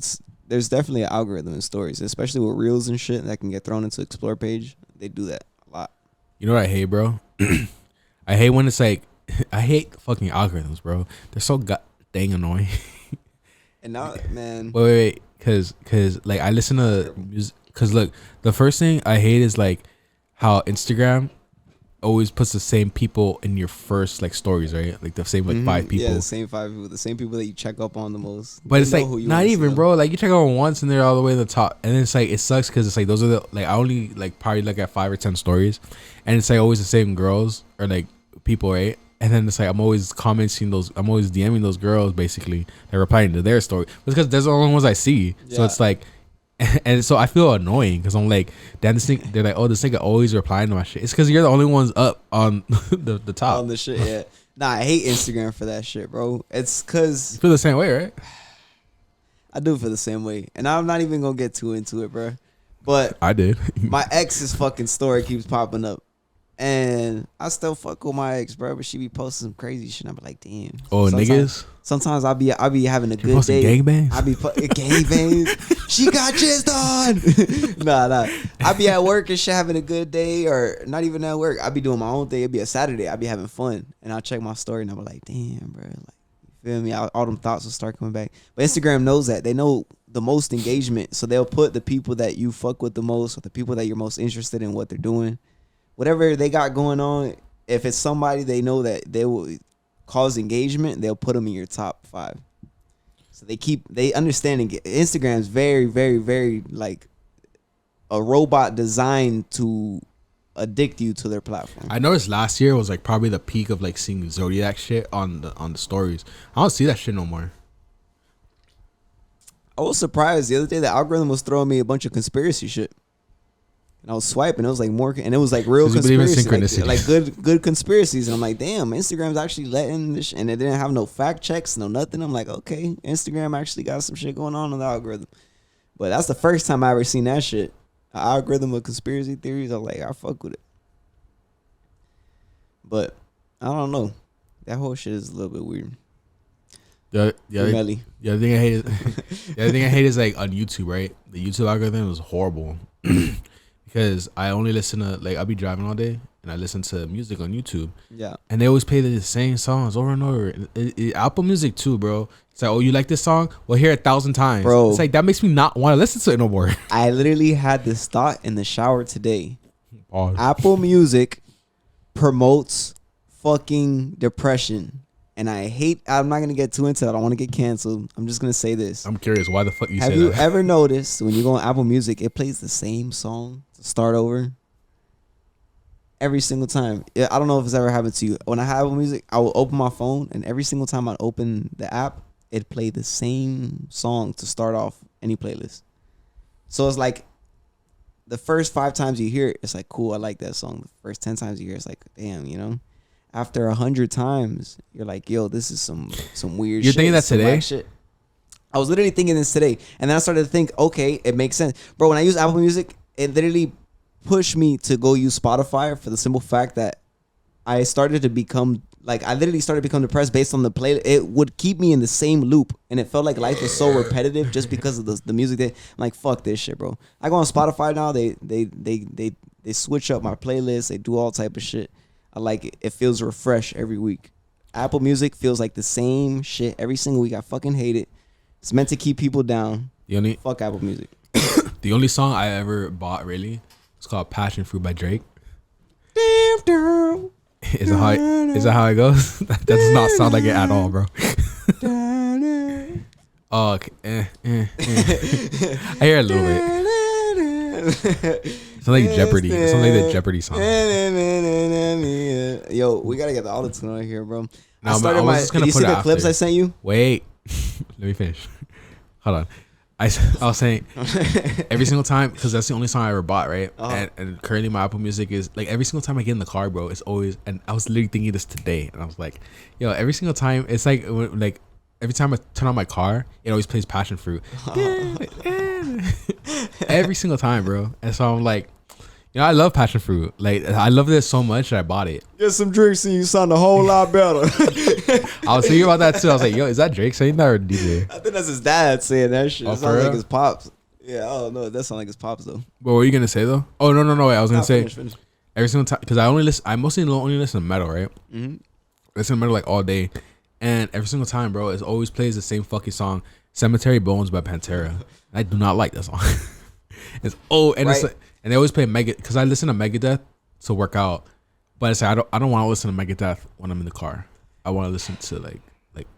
there's definitely an algorithm in stories, especially with reels and shit that can get thrown into explore page. They do that a lot. You know what I hate, bro? I hate when it's like, I hate fucking algorithms, bro. They're so dang annoying. And now, man. Wait, cause like I listen to music. Cause look, the first thing I hate is like how Instagram always puts the same people in your first like stories, right? Like the same like 5 people. Yeah, the same 5 people, the same people that you check up on the most. But it's like not even, bro. Like you check out once and they're all the way to the top, and then it's like it sucks because it's like those are the like I only like probably look at 5 or 10 stories, and it's like always the same girls or like people, right? And then it's like I'm always commenting those, I'm always DMing those girls basically. They're replying to their story because those are the only ones I see. Yeah. So it's like. And so I feel annoying because I'm like, damn, they're like, oh, this nigga always replying to my shit. It's because you're the only ones up on the top. On the shit, yeah. Nah, I hate Instagram for that shit, bro. It's because... You feel the same way, right? I do feel the same way. And I'm not even going to get too into it, bro. But... I did. My ex's fucking story keeps popping up. And I still fuck with my ex, bro. But she be posting some crazy shit. And I be like, damn. Oh, niggas? Sometimes I'll be having a good day. Gangbangs? I be gangbangs. She got jizzed on. Nah. I be at work and shit having a good day, or not even at work. I be doing my own thing. It'd be a Saturday. I be having fun, and I'll check my story and I be like, damn, bro. Like, you feel me? All them thoughts will start coming back. But Instagram knows that. They know the most engagement, so they'll put the people that you fuck with the most, or the people that you're most interested in what they're doing, whatever they got going on. If it's somebody they know that they will cause engagement, they'll put them in your top 5. So they understand Instagram's very, very, very like a robot designed to addict you to their platform. I noticed last year was like probably the peak of like seeing Zodiac shit on the stories. I don't see that shit no more. I was surprised the other day the algorithm was throwing me a bunch of conspiracy shit. And I was swiping, it was like more, and it was like real conspiracy, like good conspiracies. And I'm like, damn, Instagram's actually letting this, and it didn't have no fact checks, no nothing. I'm like, okay, Instagram actually got some shit going on in the algorithm. But that's the first time I ever seen that shit. algorithm of conspiracy theories. I'm like, I fuck with it. But I don't know. That whole shit is a little bit weird. The other thing I hate is the other thing I hate is like on YouTube, right? The YouTube algorithm is horrible because I only listen to like I'll be driving all day and I listen to music on YouTube. Yeah, and they always play the same songs over and over. Apple Music too, bro. It's like, oh, you like this song? Well, hear it 1,000 times, bro. It's like that makes me not want to listen to it no more. I literally had this thought in the shower today. Pause. Apple Music promotes fucking depression. And I'm not going to get too into it. I don't want to get canceled. I'm just going to say this. I'm curious, why the fuck you say that? Have you ever noticed when you go on Apple Music, it plays the same song to start over? Every single time. I don't know if it's ever happened to you. When I have Apple Music, I will open my phone, and every single time I open the app, it play the same song to start off any playlist. So it's like the first 5 times you hear it, it's like, cool, I like that song. The first 10 times you hear it, it's like, damn, you know? After 100 times, you're like, yo, this is some weird shit. You're thinking that today? Shit. I was literally thinking this today. And then I started to think, okay, it makes sense. Bro, when I use Apple Music, it literally pushed me to go use Spotify for the simple fact that I started to become, like, I literally started to become depressed based on the play. It would keep me in the same loop. And it felt like life was so repetitive just because of the music. I'm like, fuck this shit, bro. I go on Spotify now. They switch up my playlist. They do all type of shit. I like it. It feels refreshed every week. Apple Music feels like the same shit every single week. I fucking hate it. It's meant to keep people down. Fuck Apple Music. The only song I ever bought really is called "Passion Fruit" by Drake. Is that how it goes? That does not sound like it at all, bro. Oh, okay. I hear a little bit. It's like Jeopardy. It sounds like the Jeopardy song. Yo, we gotta get the auto-tune on here, bro. No, I started my. Did you see the clips I sent you? Wait, let me finish. Hold on. I was saying every single time, because that's the only song I ever bought, right? And currently my Apple Music is like every single time I get in the car, bro, it's always. And I was literally thinking this today, and I was like, yo, every single time it's like every time I turn on my car, it always plays Passion Fruit. Every single time, bro. And so I'm like, you know, I love Passion Fruit. Like, I love this so much that I bought it. Get some drinks and you sound a whole lot better. I was thinking about that too. I was like, yo, is that Drake saying that or DJ? I think that's his dad saying that shit. It sounds like his pops. Yeah, I don't know. That sounds like his pops though. What were you gonna say though? Oh no. Wait, I was gonna say finish. Every single time, because I mostly only listen to metal, right? Mm-hmm. I listen to metal like all day, and every single time, bro, it always plays the same fucking song, "Cemetery Bones" by Pantera. And I do not like that song. It's right. It's like, and they always play because I listen to Megadeth to work out, but it's like I don't want to listen to Megadeth when I'm in the car. I want to listen to like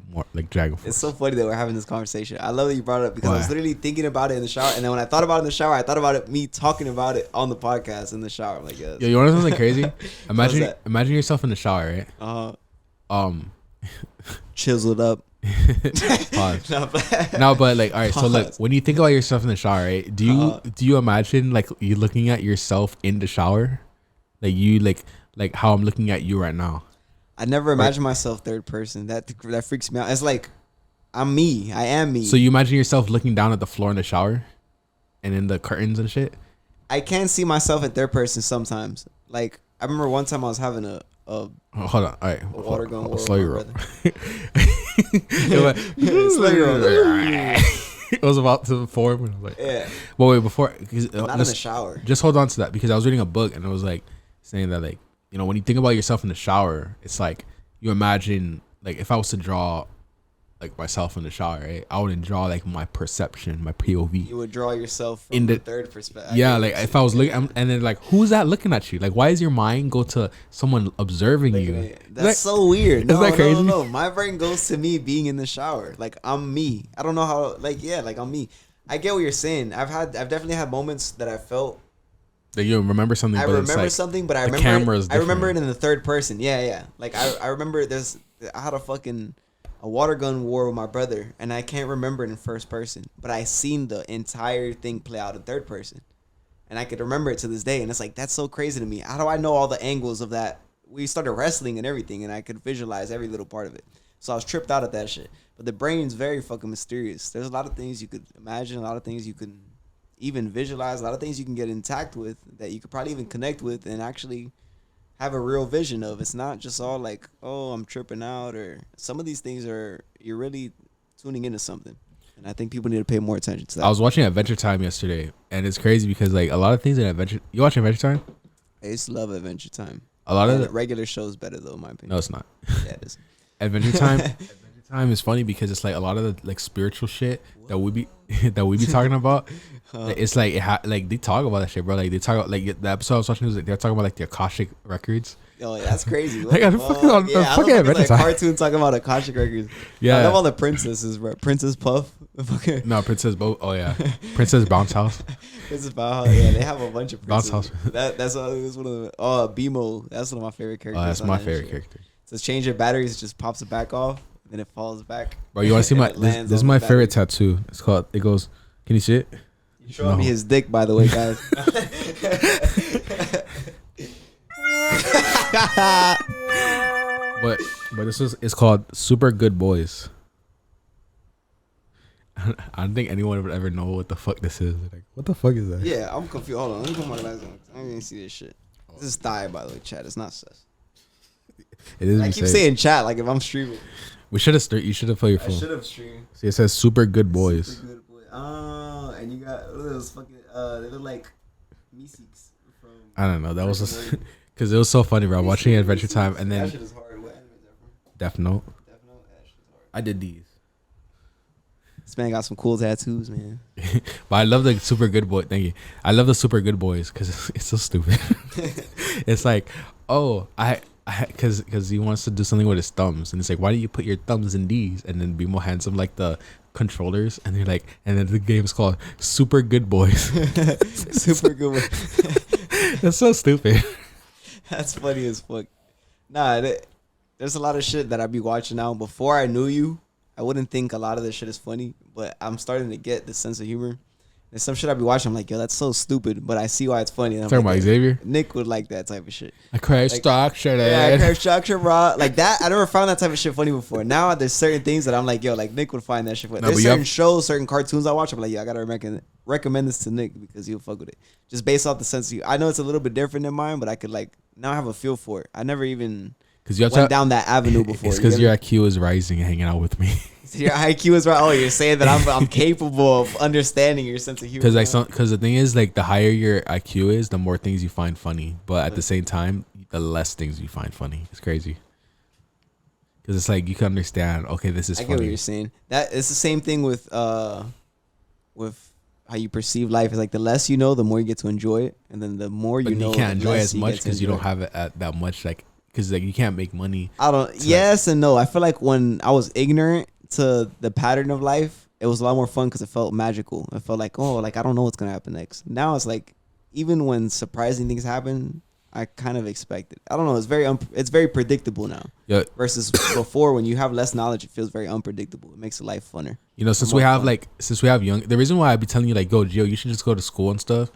more like Dragon Force. It's so funny that we're having this conversation. I love that you brought it up because I was literally thinking about it in the shower, and then when I thought about it in the shower, I thought about it me talking about it on the podcast in the shower. I'm like, yeah. Yo, you want to know something crazy? Imagine yourself in the shower, right? Chiseled up. Pause. No, but like, all right. Pause. So like, when you think about yourself in the shower, right? Do you imagine like you looking at yourself in the shower, like how I'm looking at you right now? I never imagined myself third person. That freaks me out. It's like I'm me. I am me. So you imagine yourself looking down at the floor in the shower, and in the curtains and shit. I can see myself in third person sometimes. Like I remember one time I was having a hold on. All right. A water gun war. Slow your roll. It was about to form. And I was like, yeah. But wait, before, not in the shower. Just hold on to that because I was reading a book and it was like saying that like, you know, when you think about yourself in the shower, it's like you imagine like if I was to draw like myself in the shower, right? I wouldn't draw like my perception, my POV. You would draw yourself from in the third perspective. Yeah, like if I was looking, and then like, who's that looking at you? Like, why is your mind go to someone observing you? That's so weird. Isn't that crazy? No. My brain goes to me being in the shower. Like I'm me. I don't know how. Like like I'm me. I get what you're saying. I've definitely had moments that I felt. That you remember something. I remember something, but I remember I remember it in the third person. Yeah. Like I remember I had a water gun war with my brother, and I can't remember it in first person, but I seen the entire thing play out in third person, and I could remember it to this day. And it's like, that's so crazy to me. How do I know all the angles of that? We started wrestling and everything, and I could visualize every little part of it. So I was tripped out at that shit. But the brain's very fucking mysterious. There's a lot of things you could imagine, a lot of things you can even visualize, a lot of things you can get intact with that you could probably even connect with and actually have a real vision of. It's not just all like, oh, I'm tripping out, or some of these things are you're really tuning into something. And I think people need to pay more attention to that. I was watching Adventure Time yesterday, and it's crazy because like a lot of things in Adventure. You watch Adventure Time? I used to love Adventure Time. A lot of the regular shows better though, in my opinion. No, it's not. Yeah, it is. Adventure Time. Adventure Time is funny because it's like a lot of the like spiritual shit that we be talking about. It's like like they talk about that shit, bro. Like they talk about like the episode I was watching was like they're talking about like the Akashic records. Oh, that's crazy. Like I fucking Adventure like Time. Cartoon talking about Akashic records. Yeah, I love all the princesses, bro. Princess Puff. No, Princess Bo. Oh yeah, Princess Bounce House. Princess Bounce House. Yeah, they have a bunch of Bounce princesses. House. That's one of the. Oh, BMO. That's one of my favorite characters. Oh, that's my favorite character. So change your batteries, it just pops it back off, and then it falls back. Bro, you want to see my? This is my favorite tattoo. It's called. It goes. Can you see it? You're showing me his dick, by the way, guys. But this is. It's called Super Good Boys. I don't think anyone would ever know what the fuck this is. Like, what the fuck is that? Yeah, I'm confused. Hold on, let me put my glasses on. I don't even see this shit. This is thigh, by the way, chat. It's not sus. It is. I keep saying chat like if I'm streaming. We should have. You should have put your phone. I should have streamed. See, it says Super Good Boys. Super Good Boys. Oh, and you got those fucking. They look like Meeseeks from. I don't know. That was just because it was so funny, bro. Watching Adventure Time and then. That shit is hard. What anime is that from? Death Note. Death Note. That shit is hard. I did these. This man got some cool tattoos, man. But I love the Super Good Boy. Thank you. I love the Super Good Boys because it's so stupid. It's like, oh, because he wants to do something with his thumbs, and it's like, why do you put your thumbs in these? And then be more handsome like the controllers, and they're like, and then the game's called Super Good Boys. Super Good Boys. That's so stupid. That's funny as fuck. Nah, there's a lot of shit that I be watching now. Before I knew you, I wouldn't think a lot of this shit is funny, but I'm starting to get the sense of humor. There's some shit I be watching, I'm like, yo, that's so stupid, but I see why it's funny. Talking about Xavier? Nick would like that type of shit. I crave structure, yeah, I crave structure, bro. Like that, I never found that type of shit funny before. Now there's certain things that I'm like, yo, like Nick would find that shit funny. There's certain shows, certain cartoons I watch, I'm like, yo, I gotta recommend this to Nick because he'll fuck with it. Just based off the sense of you. I know it's a little bit different than mine, but I could like now have a feel for it. I never even went down that avenue before. It's because your IQ is rising and hanging out with me. Your IQ is right. Oh, you're saying that I'm capable of understanding your sense of humor. Because the thing is, like, the higher your IQ is, the more things you find funny. But at the same time, the less things you find funny. It's crazy. Because it's like you can understand. Okay, this is funny. I get what you're saying. That it's the same thing with how you perceive life. Is like the less you know, the more you get to enjoy it, and then the more you know, you can't enjoy as much because you don't have it at that much. Like, because like you can't make money. I don't. Yes and no. I feel like when I was ignorant to the pattern of life, it was a lot more fun because it felt magical. It felt like, oh, like I don't know what's gonna happen next. Now it's like, even when surprising things happen, I kind of expect it. I don't know. It's very predictable now. Yeah. Versus before, when you have less knowledge, it feels very unpredictable. It makes life funner. You know, since we have young, the reason why I be telling you like, go, Gio, you should just go to school and stuff,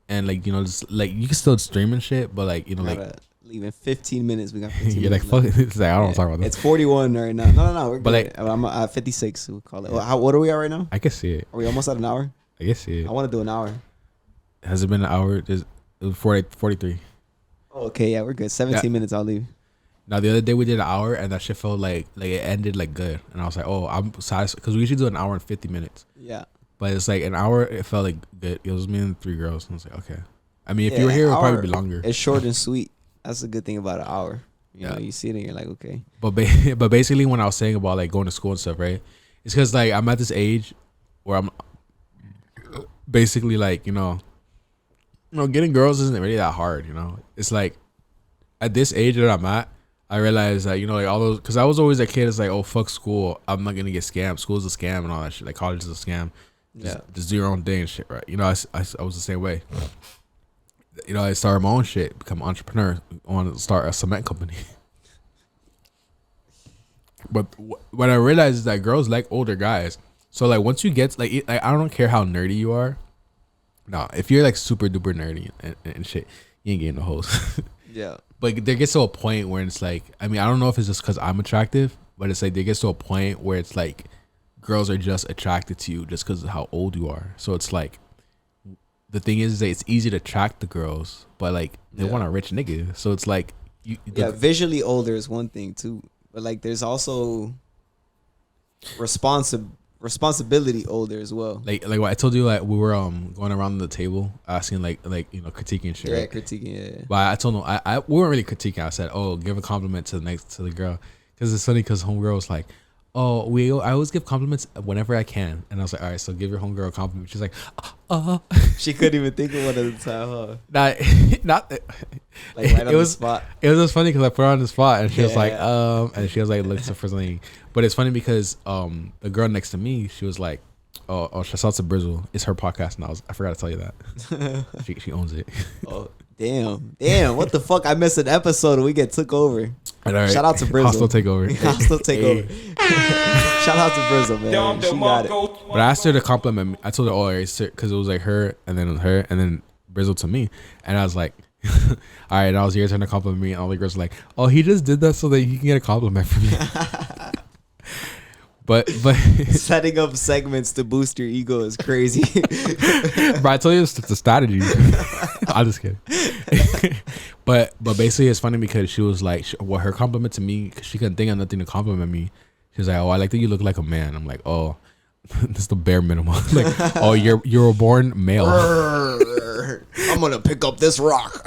and like, you know, just like you can still stream and shit, but like, you know, like. Leave in 15 minutes. We got 15 You're minutes. Like, fuck. It's like, I don't want to talk about this. It's 41 right now. No. We're good. But like, I'm at 56. We'll call it. What are we at right now? I can see it. Are we almost at an hour? I can see it. I want to do an hour. Has it been an hour? It was 43. Oh, okay. Yeah, we're good. 17 minutes. I'll leave. Now, the other day we did an hour and that shit felt like it ended like good. And I was like, oh, I'm satisfied. Because we usually do an hour and 50 minutes. Yeah. But it's like an hour, it felt like good. It was me and 3 girls. And I was like, okay. I mean, if you were here, it would probably be longer. It's short and sweet. That's a good thing about an hour. You know, you see it and you're like, okay. But basically, when I was saying about like going to school and stuff, right? It's because like I'm at this age where I'm basically like, you know, getting girls isn't really that hard. You know, it's like at this age that I'm at, I realized that, you know, like all those, because I was always a kid. It's like, oh, fuck school. I'm not gonna get scammed. School's a scam and all that shit. Like college is a scam. Just do your own thing and shit, right? You know, I was the same way. You know, I started my own shit, become an entrepreneur, I want to start a cement company. But what I realized is that girls like older guys. So like once you get like I don't care how nerdy you are. No, if you're like super duper nerdy and shit, you ain't getting no hoes. Yeah. But there gets to a point where it's like, I mean, I don't know if it's just because I'm attractive, but it's like there gets to a point where it's like girls are just attracted to you just because of how old you are. So it's like, the thing is that it's easy to attract the girls, but like they want a rich nigga. So it's like visually older is one thing too, but like there's also responsibility older as well. Like what I told you, like we were going around the table asking like critiquing shit. Yeah, right? critiquing. Yeah. But I told him we weren't really critiquing. I said, oh, give a compliment to the girl, because it's funny because homegirl was like, oh, I always give compliments whenever I can, and I was like, all right, so give your homegirl a compliment. She's like, She couldn't even think of one at the time, huh? Not like right on the spot. It was just funny because I put her on the spot, and she was like, and she was like, looking for something. But it's funny because the girl next to me, she was like, oh, shout out to Brizzle. It's her podcast now. I forgot to tell you that. she owns it. Oh, damn. What the fuck? I missed an episode and we get took over. Right. Shout out to Brizzle. Hostile takeover. Hostile takeover. Shout out to Brizzle, man. She got it. But I asked her to compliment me. I told her, because it was like her, and then Brizzle to me, and I was like, all right. And I was your turn to compliment me, and all the girls were like, oh, he just did that so that he can get a compliment from me. But setting up segments to boost your ego is crazy. But I told you it's a strategy. I'm just kidding. but basically it's funny because she was like, her compliment to me, cause she couldn't think of nothing to compliment me. She was like, oh, I like that you look like a man. I'm like, oh, that's the bare minimum. Like, oh, you're a born male. I'm gonna pick up this rock.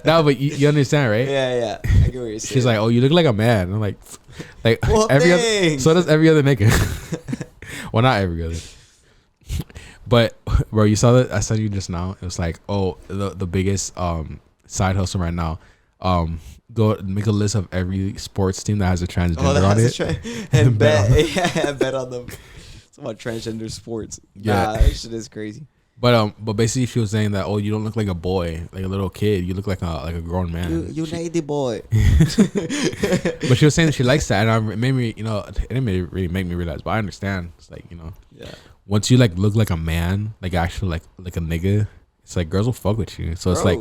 No, but you understand, right? Yeah. I get what you're saying. She's like, oh, you look like a man. I'm like well, every other, so does every other nigga. Well, not every other. But bro, you saw that I sent you just now. It was like, oh, the biggest side hustle right now. Go make a list of every sports team that has a transgender on it, and bet on them. It's about transgender sports. Yeah, that shit is crazy. But basically she was saying that, oh, you don't look like a boy, like a little kid. You look like a grown man. You lady boy. But she was saying that she likes that, and it made me, it didn't really make me realize. But I understand. It's like, yeah. Once you like look like a man, like actually like a nigga, it's like girls will fuck with you. So it's like,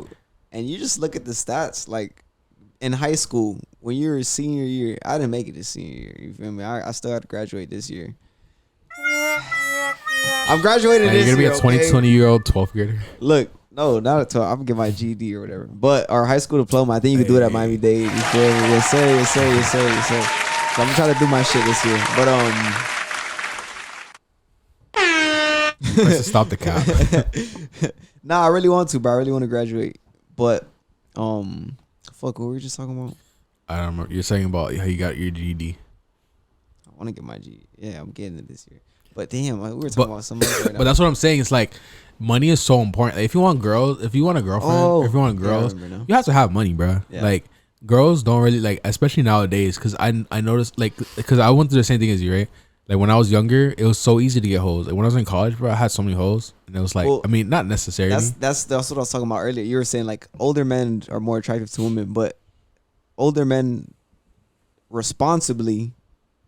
and you just look at the stats. Like in high school, when you were senior year, I didn't make it to senior year. You feel me? I still had to graduate this year. I'm graduating this year. You're gonna be a 20-year-old 12th grader. Look, no, not at 12. I'm gonna get my GED or whatever. But our high school diploma, I think you can do it at Miami-Dade. You feel me? Yes, sir. So I'm gonna try to do my shit this year. But Let's stop the cap. Nah, I really want to, bro. I really want to graduate. But fuck, what were we just talking about? I don't know. You're saying about how you got your GED. I want to get my GED. Yeah, I'm getting it this year. But damn, we were talking about something else right now. But that's what I'm saying. It's like money is so important. Like, if you want a girlfriend, if you want girls, you have to have money, bro. Yeah. Like girls don't really like, especially nowadays. Because I noticed, like, because I went through the same thing as you, right? Like when I was younger, it was so easy to get hoes. Like when I was in college, bro, I had so many hoes, and it was like, I mean, not necessarily. That's what I was talking about earlier. You were saying like older men are more attractive to women, but older men responsibly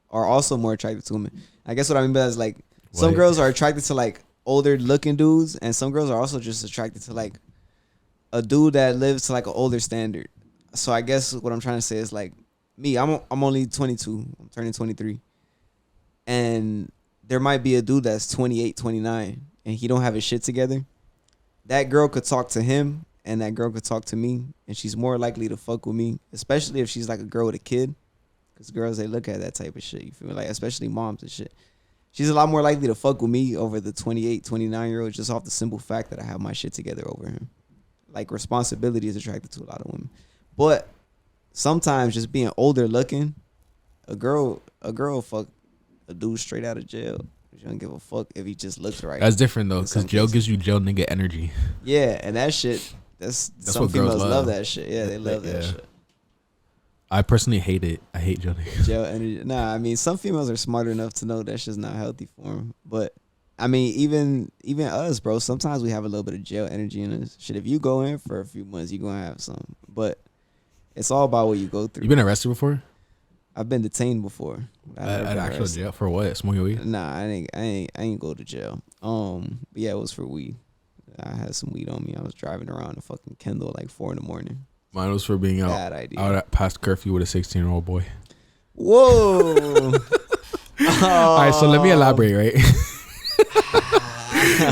are also more attractive to women. I guess what I mean by that is like some girls are attracted to like older looking dudes, and some girls are also just attracted to like a dude that lives to like an older standard. So I guess what I'm trying to say is like me, I'm only 22. I'm turning 23. And there might be a dude that's 28, 29, and he don't have his shit together. That girl could talk to him, and that girl could talk to me, and she's more likely to fuck with me, especially if she's like a girl with a kid. Because girls, they look at that type of shit. You feel me? Like, especially moms and shit. She's a lot more likely to fuck with me over the 28, 29-year-old just off the simple fact that I have my shit together over him. Like, responsibility is attracted to a lot of women. But sometimes just being older looking, a girl fuck a dude straight out of jail. She don't give a fuck if he just looks right. That's different though, because jail gives you jail nigga energy. Yeah, and that shit, that's some females love that shit. Yeah, they love that shit. I personally hate it. I hate jail niggas. Jail energy. Nah, I mean, some females are smart enough to know that shit's not healthy for them. But I mean, even us, bro. Sometimes we have a little bit of jail energy in us. Shit, if you go in for a few months, you gonna have some. But it's all about what you go through. You been arrested before? I've been detained before. At actual jail for what? Smoking weed? Nah, I ain't go to jail. But yeah, it was for weed. I had some weed on me. I was driving around in fucking Kendall like 4 a.m. Mine was for being out at past curfew with a 16-year-old boy. Whoa! All right, so let me elaborate, right?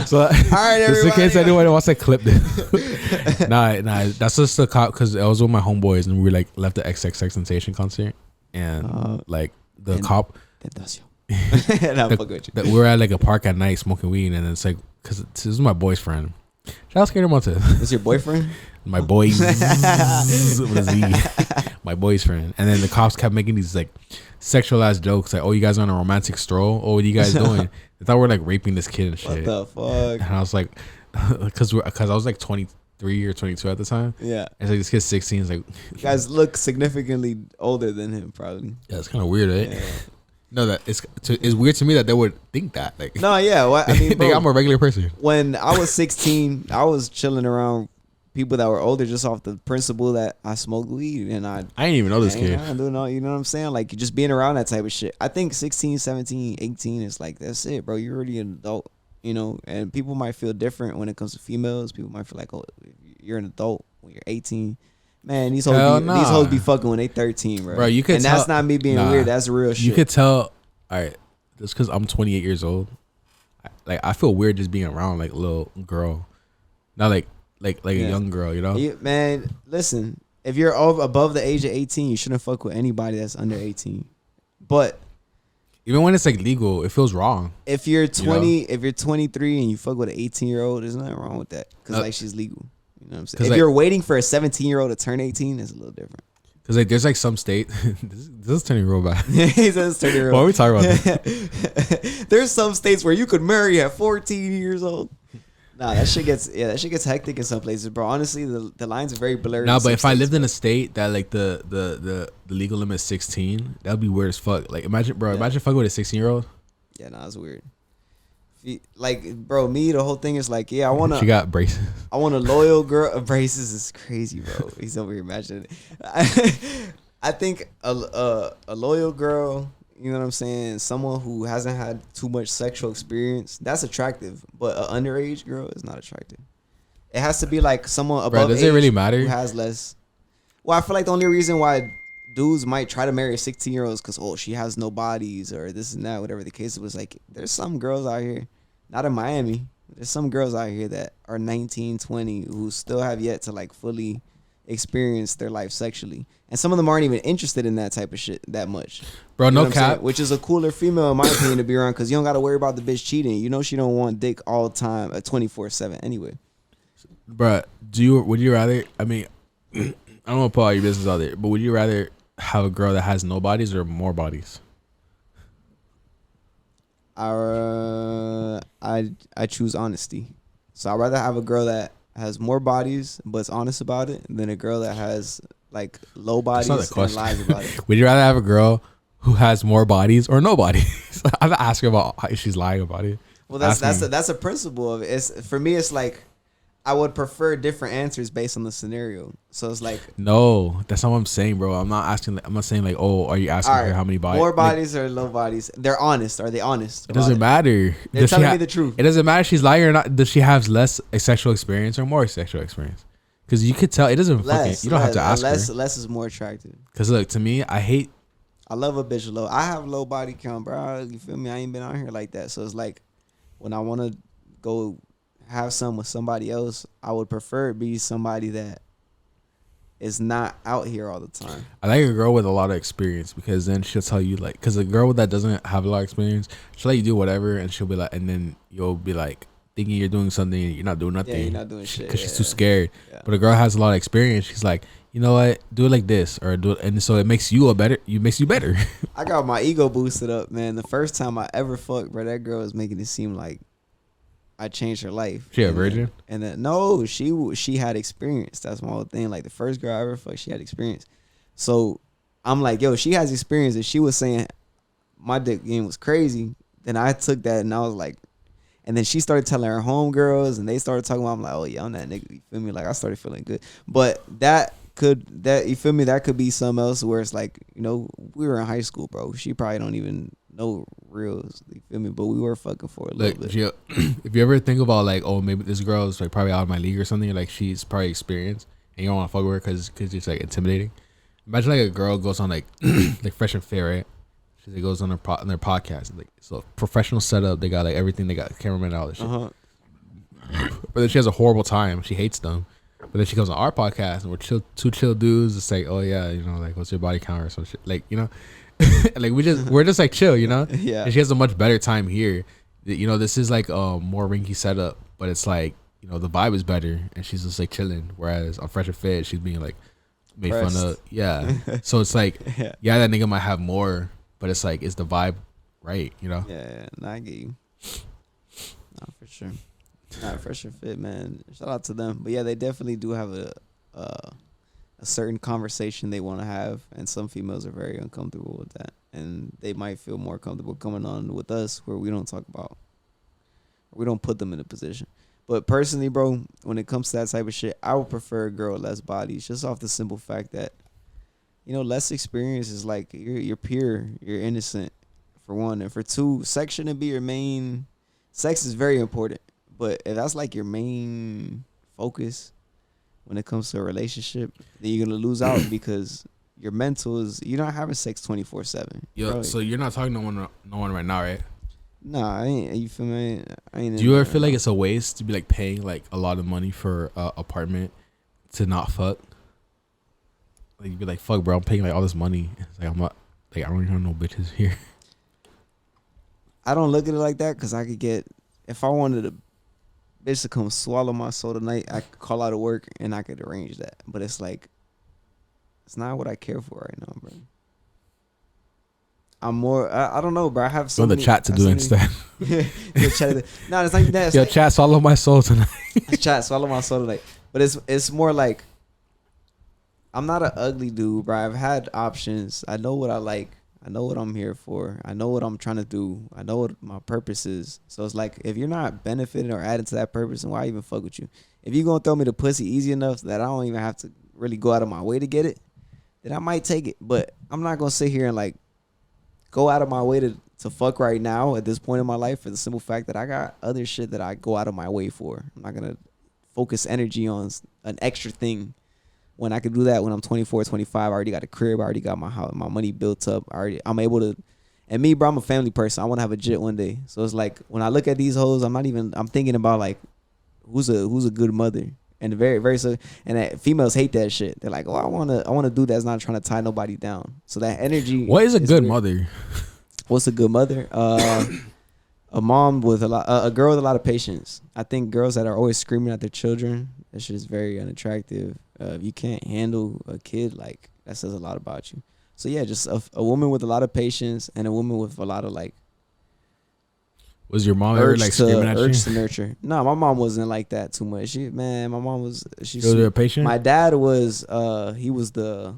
So, all right, everybody. just in case anyone wants to clip this. nah, that's just the cop because I was with my homeboys and we like left the XXXTentacion concert and like the cop. We were at like a park at night smoking weed and it's like because this is my boy's friend. Shout out Skater Monte. Is your boyfriend? My boys with a Z. My boy's friend. And then the cops kept making these like sexualized jokes like, oh, you guys are on a romantic stroll? Oh, what are you guys doing? They thought we were like raping this kid and shit. What the fuck? And I was like, because I was like 23 or 22 at the time. Yeah. And so this kid's 16. It's like, you guys look significantly older than him, probably. Yeah, it's kind of weird, right? Yeah. No, that it's weird to me that they would think that. Like, no, yeah. Well, I mean, bro, I'm a regular person. When I was 16, I was chilling around people that were older just off the principle that I smoked weed and I didn't even know this kid. I don't know, you know what I'm saying? Like just being around that type of shit. I think 16, 17, 18 is like that's it, bro. You're already an adult, you know. And people might feel different when it comes to females. People might feel like, oh, you're an adult when you're 18. Man, these hoes be fucking when they 13, bro. Bro, you could and tell, that's not me being weird. That's real shit. You could tell. All right, just because I'm 28 years old, like I feel weird just being around like a little girl, not like a young girl, you know. Man, listen, if you're above the age of 18, you shouldn't fuck with anybody that's under 18. But even when it's like legal, it feels wrong. If you're 20, if you're 23 and you fuck with an 18-year-old, there's nothing wrong with that because like she's legal. You know what I'm saying? If like, you're waiting for a 17-year-old to turn 18, it's a little different. Because like there's like some state. this is turning real bad. He says turning real. Why are we talking about this? There's some states where you could marry at 14 years old. Nah, that shit gets hectic in some places, bro. Honestly, the lines are very blurry. Nah, but if I lived in a state that like the legal limit is 16, that'd be weird as fuck. Like imagine fucking with a 16-year-old. Yeah, nah, it's weird. Like, bro, the whole thing is like, yeah, I want to. She got braces. I want a loyal girl. Braces is crazy, bro. He's over here imagining it. I think a loyal girl, you know what I'm saying? Someone who hasn't had too much sexual experience, that's attractive. But an underage girl is not attractive. It has to be like someone above does age it really matter? who has less. Well, I feel like the only reason why dudes might try to marry a 16-year-old because, oh, she has no bodies or this and that, whatever the case was. Like, there's some girls out here, not in Miami, there's some girls out here that are 19, 20 who still have yet to like fully experience their life sexually. And some of them aren't even interested in that type of shit that much. Bro, no cap. Which is a cooler female, in my opinion, to be around because you don't got to worry about the bitch cheating. You know she don't want dick all the time at 24/7 anyway. Bro, would you rather, I mean, I don't want to put all your business out there, but would you rather have a girl that has no bodies or more bodies? I choose honesty. So I'd rather have a girl that has more bodies but is honest about it than a girl that has like low bodies and lies about it. Would you rather have a girl who has more bodies or no bodies? I'm not asking about if she's lying about it. Well, that's a principle of it. It's for me. It's like I would prefer different answers based on the scenario. So it's like no, that's not what I'm saying, bro. I'm not asking. I'm not saying like, oh, are you asking her how many bodies? More bodies or low bodies? They're honest. Are they honest? It doesn't matter. They're telling me the truth. It doesn't matter if she's lying or not. Does she have less sexual experience or more sexual experience? Because you could tell. It doesn't you don't have to ask her. Less is more attractive. Because look, to me, I love a bitch low. I have low body count, bro. You feel me? I ain't been out here like that. So it's like when I want to go have some with somebody else, I would prefer it be somebody that is not out here all the time. I like a girl with a lot of experience because then she'll tell you like, because a girl that doesn't have a lot of experience, she'll let you do whatever and she'll be like, and then you'll be like thinking you're doing something and you're not doing nothing. Yeah, you're not doing shit because she's too scared. Yeah. But a girl has a lot of experience. She's like, you know what? Do it like this or do it, and so it makes you better. I got my ego boosted up, man. The first time I ever fucked, bro, that girl was making it seem like I changed her life. She a virgin? And then no, she had experience. That's my whole thing. Like the first girl I ever fucked, she had experience. So I'm like, yo, she has experience. If she was saying my dick game was crazy, then I took that and I was like, and then she started telling her homegirls and they started talking about. I'm like, oh yeah, I'm that nigga. You feel me? Like I started feeling good. But you feel me? That could be something else where it's like, you know, we were in high school, bro. She probably don't even know reals. You feel me? But we were fucking for a little bit. Gio, if you ever think about like, oh, maybe this girl is like probably out of my league or something, like she's probably experienced and you don't want to fuck with her because it's like intimidating. Imagine like a girl goes on like like Fresh and Fair, right? She goes on their podcast, like so professional setup. They got like everything. They got cameramen, all this shit. But then she has a horrible time. She hates them. But then she comes on our podcast and we're two chill dudes. It's like, oh yeah, like what's your body count or some shit. Like, like we're just like chill, Yeah. And she has a much better time here. This is like a more rinky setup, but it's like, the vibe is better and she's just like chilling. Whereas on Fresh and Fit, she's being like made fun of. Yeah. So it's like, yeah, that nigga might have more, but it's like, is the vibe right? Yeah, I get you. Nah, for sure. Nah, Fresh and Fit, man. Shout out to them. But yeah, they definitely do have a certain conversation they want to have, and some females are very uncomfortable with that, and they might feel more comfortable coming on with us where we don't talk about, we don't put them in a position. But personally, bro, when it comes to that type of shit, I would prefer a girl with less bodies, just off the simple fact that, less experience is like you're pure, you're innocent, for one, and for two, sex shouldn't be your main. Sex is very important, but if that's like your main focus when it comes to a relationship, then you're gonna lose out because your mental is, you're not having sex 24/7. Yo, so you're not talking to no one right now, right? Nah, I ain't. You feel me? I ain't. Do you ever feel like it's a waste to be like paying like a lot of money for a apartment to not fuck? Like you'd be like, fuck, bro, I'm paying like all this money. It's like I'm not, like I don't even have no bitches here. I don't look at it like that because I could get, if I wanted a bitch to come swallow my soul tonight, I could call out of work and I could arrange that. But it's like, it's not what I care for right now, bro. I'm more, I don't know, bro. I have so the chat to do instead. No, it's like that. Yo, chat, swallow my soul tonight. Chat, swallow my soul tonight. But it's more like, I'm not an ugly dude, bro. I've had options. I know what I like. I know what I'm here for. I know what I'm trying to do. I know what my purpose is. So it's like, if you're not benefiting or adding to that purpose, then why even fuck with you? If you're going to throw me the pussy easy enough that I don't even have to really go out of my way to get it, then I might take it. But I'm not going to sit here and like go out of my way to fuck right now at this point in my life for the simple fact that I got other shit that I go out of my way for. I'm not going to focus energy on an extra thing when I could do that when I'm 24, 25. I already got a crib. I already got my house, my money built up. I'm able to. And me, bro, I'm a family person. I want to have a jet one day. So it's like when I look at these hoes, I'm thinking about like who's a good mother. And very, very so. And that females hate that shit. They're like, oh, I wanna do that. That's not trying to tie nobody down. So that energy. What is a good mother? What's a good mother? A mom with a girl with a lot of patience. I think girls that are always screaming at their children, that shit is very unattractive. If you can't handle a kid, like that says a lot about you. So yeah, just a woman with a lot of patience and a woman with a lot of like. Was your mom ever like screaming at you? Urge to nurture. No, my mom wasn't like that too much. My mom was. She was a patient. My dad was. He was the.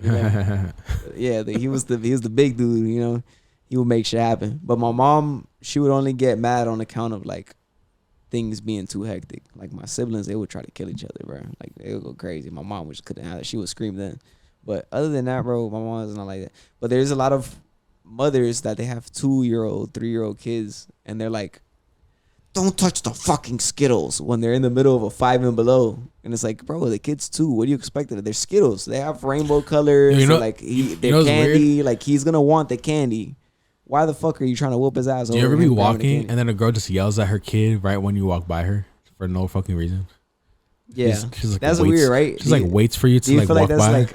He was the big dude. He would make shit happen. But my mom, she would only get mad on account of like things being too hectic. Like my siblings, they would try to kill each other, bro. Like they would go crazy. My mom just couldn't have it. She would scream then. But other than that, bro, my mom is not like that. But there's a lot of mothers that they have 2-year-old, 3-year-old kids, and they're like, don't touch the fucking Skittles when they're in the middle of a 5 and below. And it's like, bro, the kids too. What do you expect? They're Skittles. They have rainbow colors. They're candy. Weird? Like he's gonna want the candy. Why the fuck are you trying to whoop his ass? Do you ever be walking and then a girl just yells at her kid right when you walk by her for no fucking reason? Yeah, she's like that's waits, weird, right? She's like waits for you to like walk by.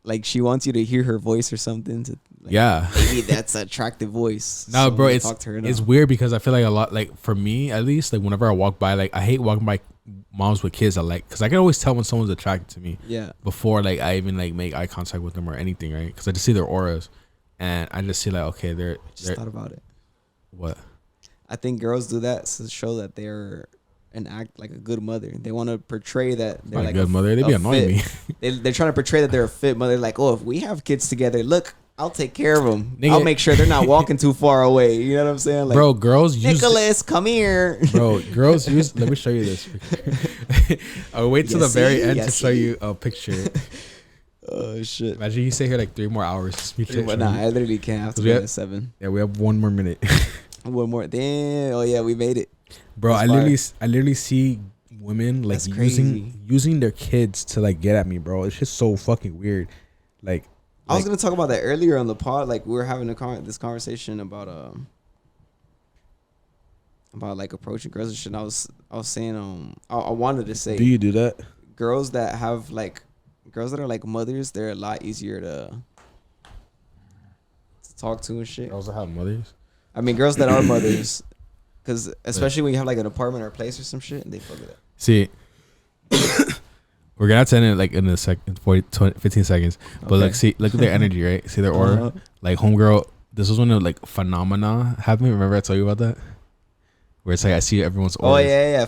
Like she wants you to hear her voice or something. To like, yeah, maybe that's an attractive voice. No, bro, it's weird because I feel like a lot, like for me at least, like whenever I walk by, like I hate walking by moms with kids. Because I can always tell when someone's attracted to me. Yeah. Before like I even like make eye contact with them or anything, right? Because I just see their auras. And I just see like, okay, they're thought about it. What? I think girls do that to show that they're act like a good mother. They want to portray that they're like a good mother. They be annoying me. They're trying to portray that they're a fit mother. Like, oh, if we have kids together, look, I'll take care of them. Nigga. I'll make sure they're not walking too far away. You know what I'm saying? Like, bro, girls use Nicholas, come here. Bro, girls use. Let me show you this picture. I'll wait till the very end to show you a picture. Oh shit! Imagine you stay here like 3 more hours. Nah, I literally can't. I have to be at 7. Yeah, we have 1 more minute. 1 more. Damn. Oh yeah, we made it. Bro, I literally see women like using their kids to like get at me, bro. It's just so fucking weird. Like I was gonna talk about that earlier on the pod. Like we were having this conversation about about like approaching girls and shit. And I was saying I wanted to say Do you do that? girls that have like girls that are like mothers, they're a lot easier to talk to and shit. Girls that have mothers. I mean, girls that are mothers, because especially when you have like an apartment or a place or some shit, they fuck it up. See, we're gonna have to end it like in a second, 15 seconds. But Okay. like, see, look at their energy, right? See their aura. Uh-huh. Like homegirl, this was when the like phenomena happened. Remember I told you about that? Where it's like I see everyone's aura. Oh yeah.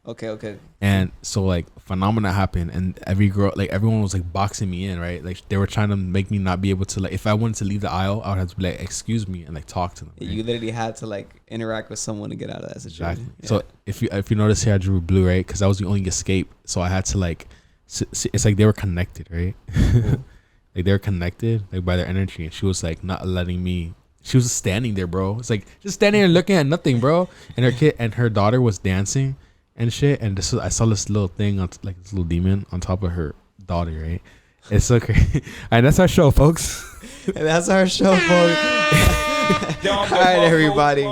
Okay. And so like phenomena happened, and everyone was like boxing me in, right? Like they were trying to make me not be able to, like, if I wanted to leave the aisle, I would have to be like, excuse me, and like talk to them. Right? You literally had to like interact with someone to get out of that situation. Exactly. So if you notice here, I drew blue, right? Because that was the only escape. So I had to like, it's like they were connected, right? Like they were connected like by their energy, and she was like not letting me. She was just standing there, bro. It's like just standing there looking at nothing, bro. And her kid and her daughter was dancing and shit. And I saw this little thing on like this little demon on top of her daughter, right? It's so crazy. And that's our show, folks. And that's our show, folks. All right, everybody.